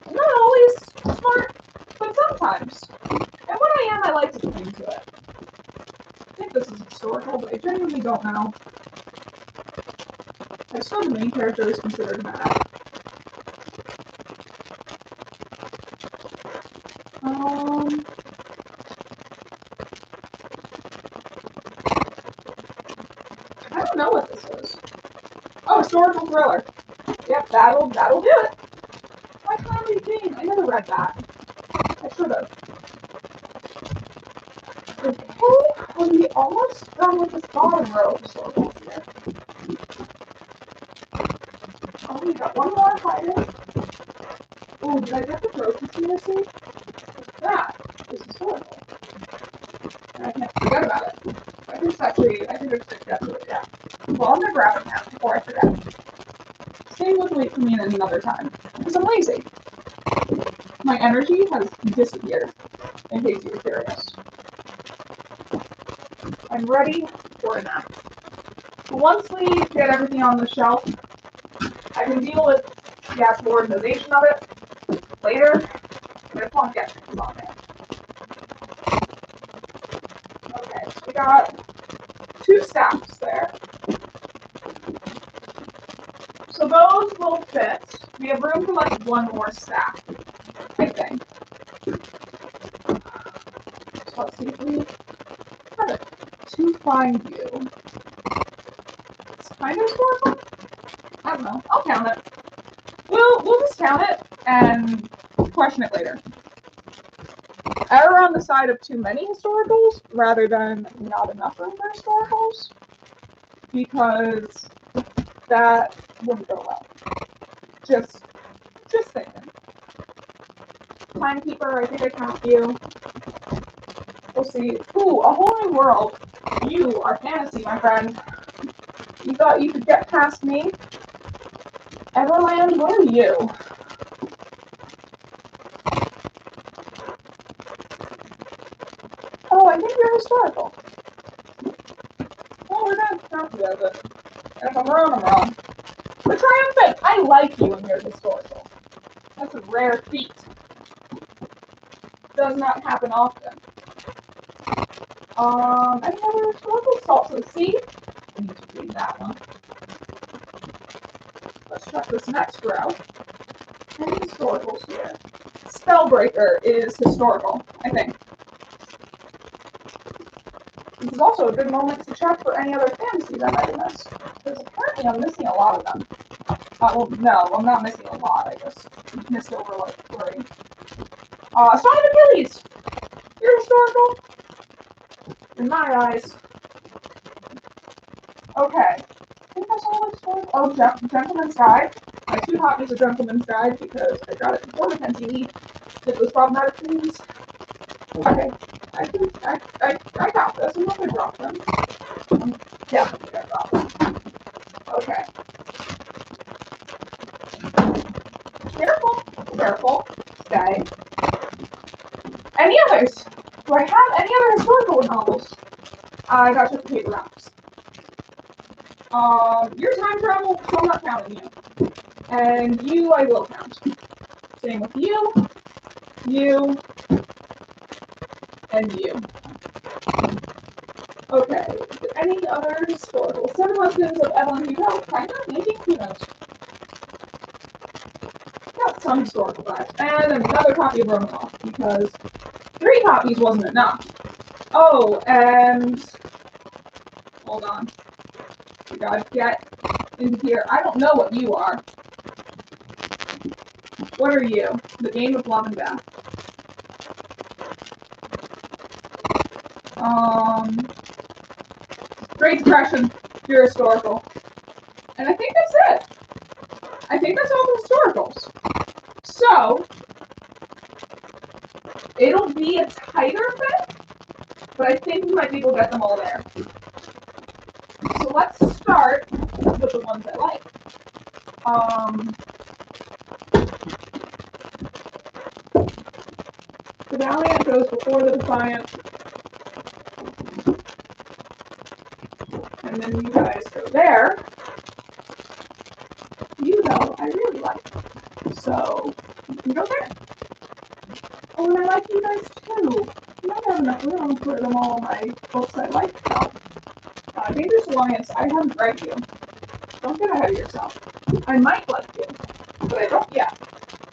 Not always smart, but sometimes. And when I am, I like to look into it. I think this is historical, but I genuinely don't know. I saw the main character is considered mad. I don't know what this is. Oh, historical thriller. Yep, that'll do it. My Calamity Jane. I never read that. I should have. Okay, we almost done with this bottom row of historical here. Oh, we got one more hiding. Oh, did I get the grocery conspiracy? That is historical. And I can't forget about it. I think it's stick to it, yeah. Well, I'm gonna grab it now before I forget. Stay with me another time. Because I'm lazy. My energy has disappeared, in case you were curious. I'm ready for a nap. Once we get everything on the shelf, I can deal with the actual organization of it later. There's one get things on there. Okay, so we got 2 stacks there. So those will fit. We have room for like 1 more stack, I think. So let's see if we have it. To find you. It's kind of historical? I don't know. I'll count it. We'll just count it and question it later. Err on the side of too many historicals rather than not enough room for historicals, because that wouldn't go well. Just thinking. Timekeeper, I think I count you. We'll see. Ooh, a whole new world. You are fantasy, my friend. You thought you could get past me? Everland, what are you? Oh, I think you're historical. Well, we're gonna count you as it. And if I'm wrong, I'm wrong. But triumphant! I like you when you're historical. That's a rare feat. Does not happen often. Any other historical? Salt to the Sea? I need to read that one. Let's check this next row. Any historicals here? Spellbreaker is historical, I think. This is also a good moment to check for any other fantasies I might have missed, because apparently I'm missing a lot of them. Well, no, I'm not missing a lot, I just missed over like 3. Song of Achilles! You're historical? In my eyes. Okay. I think that's all historical. Oh, Gentleman's Guide. My 2 copies of Gentleman's Guide because I got it before Mackenzie did those problematic things. Okay. I got this. I'm not gonna drop them. I'm definitely gonna drop them. Okay. Careful. Careful. Stay. Any others? Do I have any other historical novels? I got just the paper wraps. Your time travel, so I'm not counting you. And you, I will count. Same with you, and you. Okay, any other historical? 7 Husbands of Evelyn Hugo, kind of, maybe, who knows? Got some historical vibes. And another copy of Romanov, because 3 copies wasn't enough. Oh, and hold on. We gotta get into here. I don't know what you are. What are you? The Game of Love and Death. Great Depression. You're historical. And I think that's it. I think that's all the historicals. So, it'll be a tighter fit, but I think we might be able to get them all there. So let's start with the ones I like. The Valiant goes before the Defiant. And then you guys go there. You know I really like. So you can go there. Oh, and I like you guys too. I might have enough room to put them all in my books I like now. Dangerous Alliance, I haven't read you. Don't get ahead of yourself. I might like you, but I don't yet.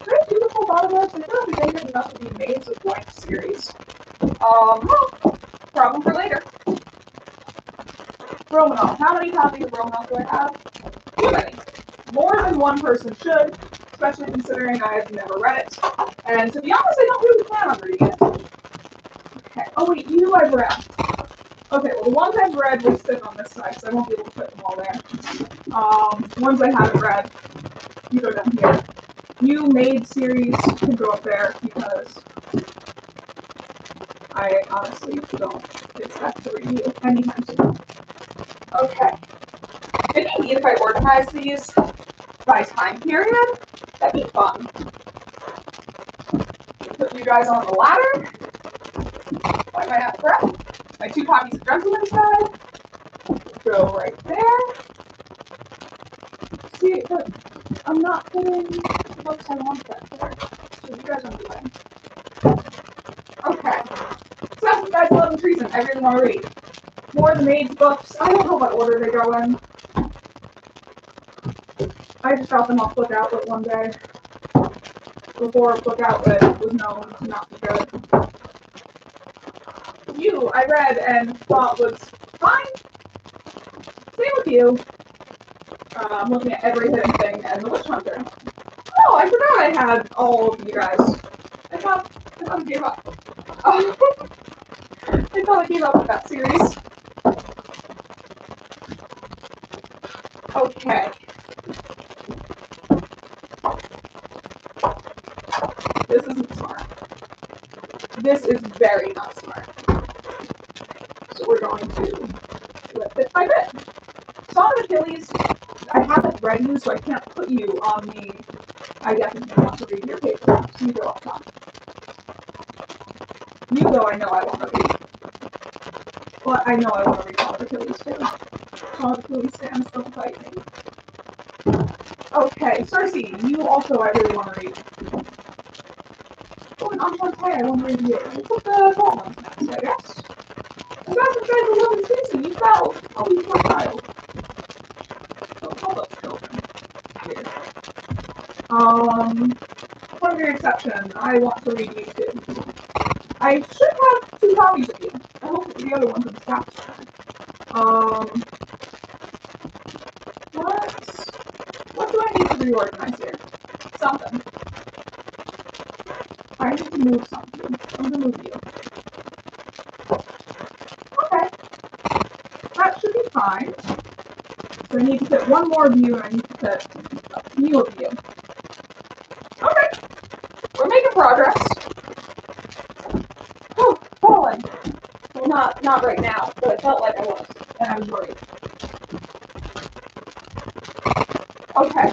Very beautiful bottomless, and I feel like they enough to be made as a blank series. Well, problem for later. Romanov. How many copies of Romanov do I have? Too many. More than one person should, especially considering I have never read it. And to be honest, I don't really plan on reading it. Okay. Oh wait, you I've read. Okay, well the ones I've read will sit on this side, so I won't be able to put them all there. Ones I haven't read, you go down here. You Maid series can go up there because I honestly don't expect to read you anytime soon. Okay. It'd be neat if I organized these by time period. That'd be fun. Put you guys on the ladder. I might have to grab my 2 copies of Gentleman's Guide. Go right there. See, I'm not putting the books I want back there. So you guys are doing. Okay. So, guys, Love and Treason, I really want to read. More of the Maid's books. I don't know what order they go in. I just got them off Book Outlet one day. Before Book Outlet was known to not be good. You, I read and thought was fine. Same with you. I'm looking at every hidden thing and the Witch Hunter. Oh, I forgot I had all of you guys. I thought I gave up. I thought I gave up with that series. Okay. This isn't smart. This is very not smart. So we're going to do it bit by bit. Song of Achilles, I haven't read you, so I can't put you on the I definitely want to read your paper. So you go up top. You go, I know I want to read. But I know I want to read Song of Achilles too. Song of Achilles fans, don't fight me. Okay, Cersei, you also I really want to read. Oh, and Enchanté, I want to read you. We'll put the ball ones next, I guess. You guys have tried the Love and Treason, you fell. Oh, you poor child. Don't call those children. Weird. One your exception, I want to read you too. I should have 2 copies of you. I hope the other one's in the stack. What do I need to reorganize here? Something. I need to move something. I'm gonna move you. Okay. That should be fine. So I need to fit one more of you, and I need to fit a few of you. Okay. We're making progress. Oh, falling. Well, not right now, but it felt like I was, and I was worried. Okay.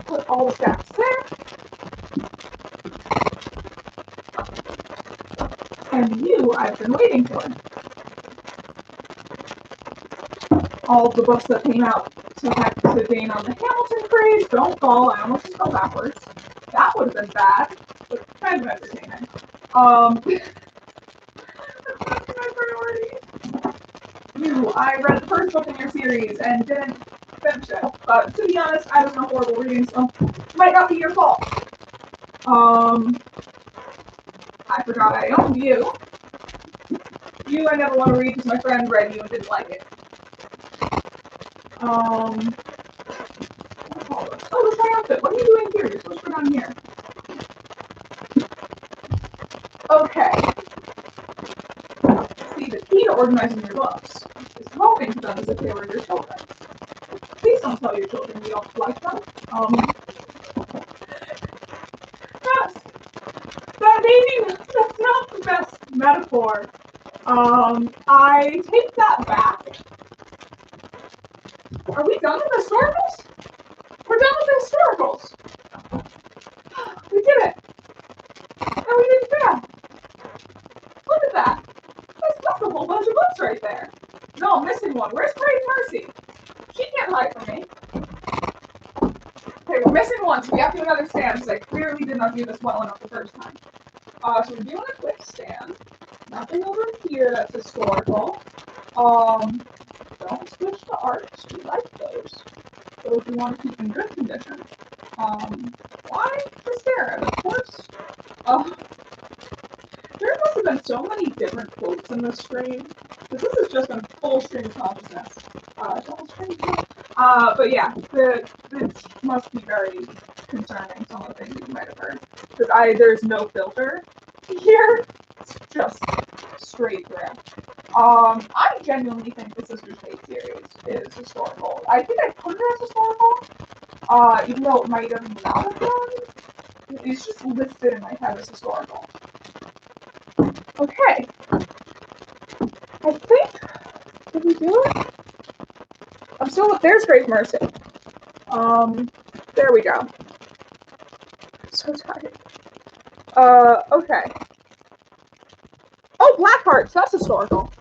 Put all the stacks there. And you, I've been waiting for. All the books that came out to gain on the Hamilton craze. Don't fall. I almost just fell backwards. That would have been bad, but kind of entertaining. That's my priority. You, I read the first book in your series and didn't finish it. But to be honest, I was in a horrible reading, so it might not be your fault. I forgot I owned you. You, I never want to read because my friend read you and didn't like it. Oh, the triumphant. What are you doing here? You're supposed to go down here. Okay. See, the key to organizing your books is talking to them as if they were your children. Please don't tell your children you don't like them. That's not the best metaphor. I take that back. Are we done with the historicals? We're done with the historicals. We did it. And we did that. Look at that. That's a whole bunch of books right there. No, I'm missing one. Where's Brave Mercy? She can't hide from me. Okay, we're missing one, so we have to do another stand, because I clearly did not do this well enough the first time. So we're doing a quick stand. Nothing over here that's historical. Don't switch to arts. We like those. Those we want to keep in good condition. Why just there? And of course, there must have been so many different quotes in this stream. Because this has just been full stream of consciousness. But yeah, this must be very concerning, some of the things that you might have heard. Because there's no filter here. It's just straight through. I genuinely think the Sister Cait series is historical. I think I put it as historical, even though it might have not have been. It's just listed in my head as historical. Okay. I think, did we do it? I'm still, there's Great Mercy. There we go. I'm so tired. Okay. Oh, Black Hearts, that's historical.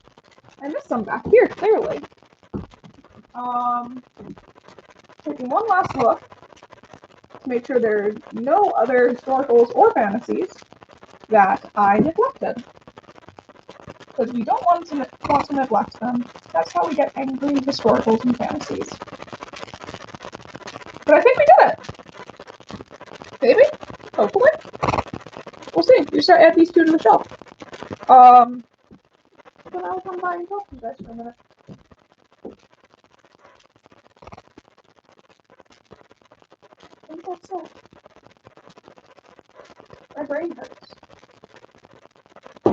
I missed some back here, clearly. Taking one last look to make sure there are no other historicals or fantasies that I neglected. Because we don't want to neglect them. That's how we get angry historicals and fantasies. But I think we did it. Maybe? Hopefully? We'll see. We start add these two to the shelf. Then I'll come by and talk to you guys for a minute. I think that's it. My brain hurts. I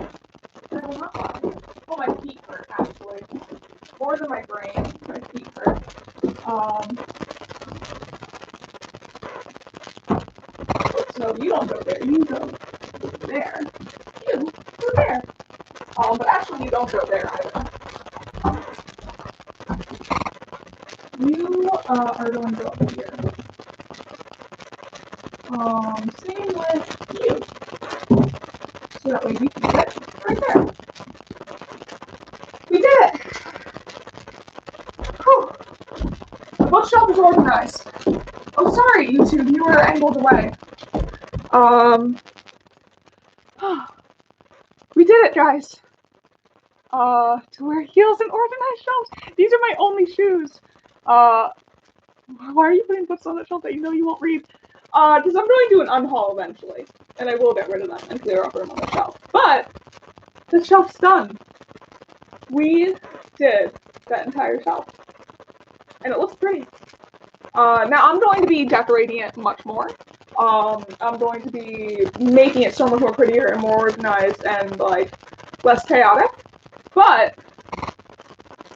will not lie. Oh, my feet hurt, actually. More than my brain. My feet hurt. No, you don't go there. You go there. You go there. But actually, you don't go there either. You are going to go up here. Same with you. So that way we can sit right there. We did it! Whew. The bookshelf is organized. Oh, sorry, YouTube, you were angled away. We did it, guys. To wear heels and organized shelves. These are my only shoes. Why are you putting books on the shelf that you know you won't read? Because I'm going to do an unhaul eventually, and I will get rid of them and clear up room on the shelf. But the shelf's done. We did that entire shelf, and it looks pretty. Now I'm going to be decorating it much more. I'm going to be making it so much more prettier and more organized and like less chaotic. But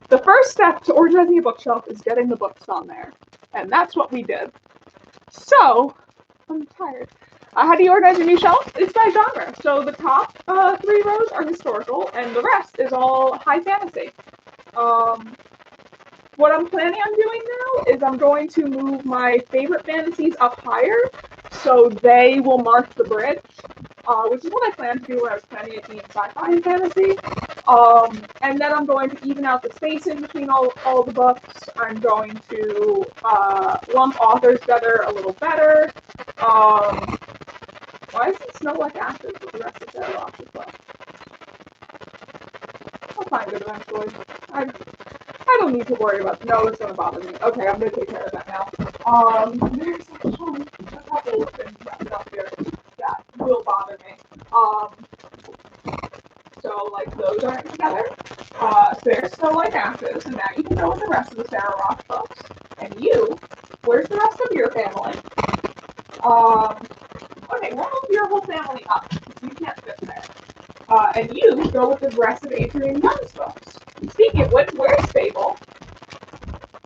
the first step to organizing a bookshelf is getting the books on there, and that's what we did. So I'm tired. How do you organize your new shelf? It's by genre. So the top 3 rows are historical, and the rest is all high fantasy. What I'm planning on doing now is I'm going to move my favorite fantasies up higher, so they will mark the bridge, which is what I planned to do when I was planning it being sci-fi and fantasy. And then I'm going to even out the spacing between all the books. I'm going to lump authors together a little better. Why does it smell like ashes with the rest of the rock as well? I'll find it eventually. I don't need to worry about it. No, it's going to bother me. Okay, I'm going to take care of that now. There's actually a couple of things wrapped up here that will bother me. So, like, those aren't together. So they're still like ashes, and now you can go with the rest of the Sarah Rock books. And you, where's the rest of your family? Okay, we'll move your whole family up, because you can't fit there. And you go with the rest of Adrian Young's books. Speaking of which, where's Fable?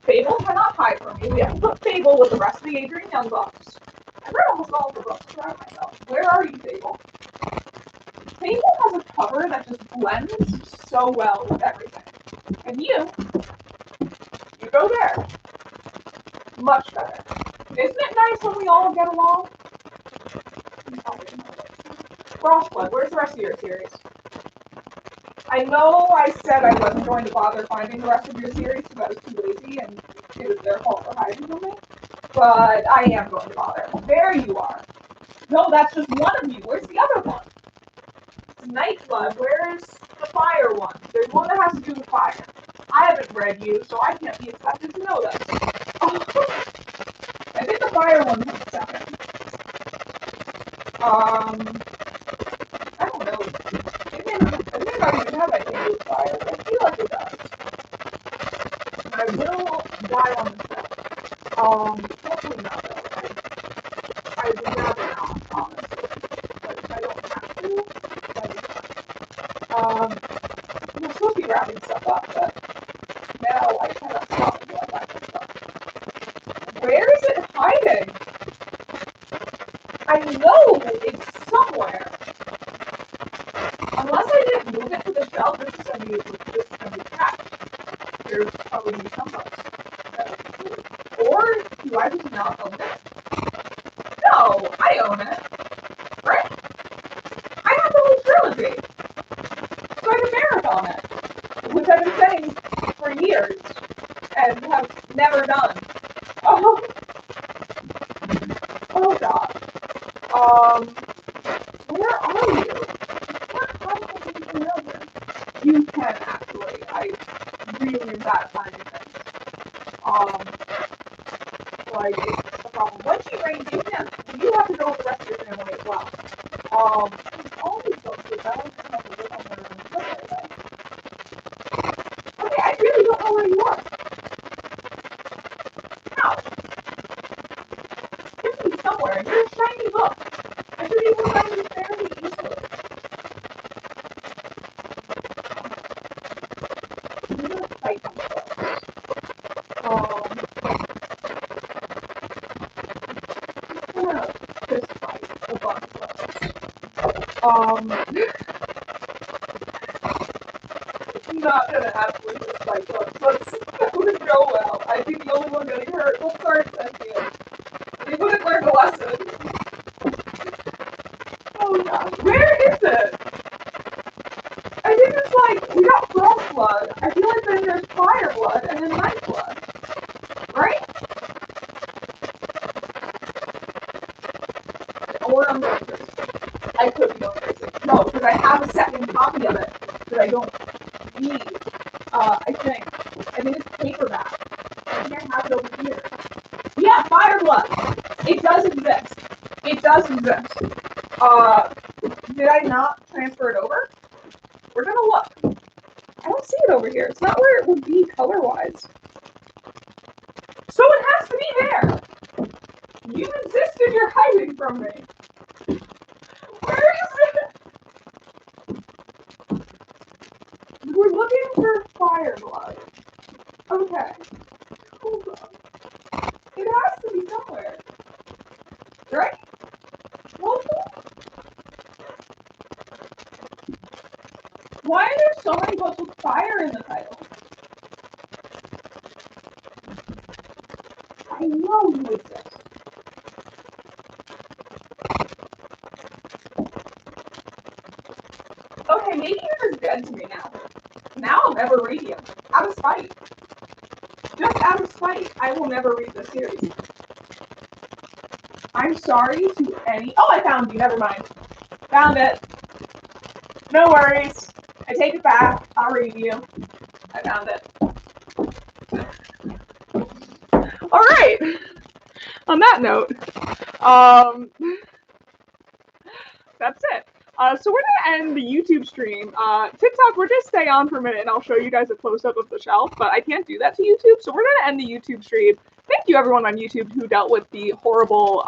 Fable cannot hide from me. We have to put Fable with the rest of the Adrian Young books. I read almost all of the books throughout myself. Where are you, Fable? Fable has a cover that just blends so well with everything. And you go there. Much better. Isn't it nice when we all get along? Crossblood, where's the rest of your series? I know I said I wasn't going to bother finding the rest of your series because I was too lazy and it was their fault for hiding from me, but I am going to bother. There you are. No, that's just one of you. Where's the other one? Nightblood, where's the fire one? There's one that has to do with fire. I haven't read you, so I can't be expected to know this. Oh. I think the fire one comes second. I don't know. It may not even have anything with fire, but I feel like it does. I will die on the set. Hopefully not though. I would rather not, honestly. But if I don't have to, that'd be fun. I'm supposed to be wrapping stuff up, but now I cannot stop until I wrap this up. Where is it hiding? I know it's somewhere. Unless I didn't move it to the shelf, this is gonna be trash. There's probably gonna be some books. Or do I just not own it? No, I own it. Right? I have the whole trilogy. So I can marathon it. Which I've been saying for years. And have like, it's the problem. Once you range, you have to go with the rest of your family as well. All these books, because I don't have to look on their own book. Okay, I really don't know where you are. How? You should be somewhere. You're a shiny book. I should be able to find you fairly easily. I'm gonna fight these books. I'm gonna fist fight a bunch of books. Not gonna absolutely fist fight books. That wouldn't go well. I'd be the only one getting hurt. We'll start sentient. They wouldn't learn the lesson. Oh gosh, where is it? I think it's like, we got frost blood. I feel like then there's fire blood and then night blood. Right? Or I'm going crazy. I could be going crazy. No, because I have a second copy of it that I don't need. I think it's paperback. I think I have it over here. Yeah, fire blood. It does exist. It does exist. Did I not transfer it over? We're gonna look. I don't see it over here. It's not where it would be color-wise. So it has to be there. You insisted you're hiding from me. Where is it? We're looking for fire blood. Okay. Hold on. It has to be somewhere. Right? Well, why are there so many books with fire in the title? I know you exist. Okay, maybe you're just dead to me now. Now I'll never read you. Out of spite. Just out of spite, I will never read this series. I'm sorry to any... Oh, I found you. Never mind. Found it. No worries. I take it back. I'll read you. I found it. All right. On that note, that's it. So we're gonna end the YouTube stream. TikTok, we're just stay on for a minute and I'll show you guys a close-up of the shelf, but I can't do that to YouTube, so we're gonna end the YouTube stream. Thank you everyone on YouTube who dealt with the horrible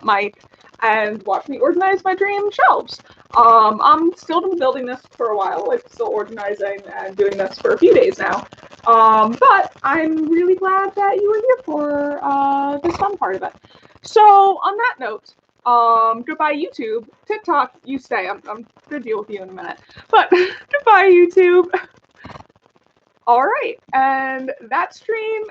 mic and watched me organize my dream shelves. I'm still been building this for a while, like still organizing and doing this for a few days now. But I'm really glad that you were here for this fun part of it. So on that note, goodbye YouTube. TikTok, you stay. I'm gonna deal with you in a minute. But goodbye YouTube. All right, and that stream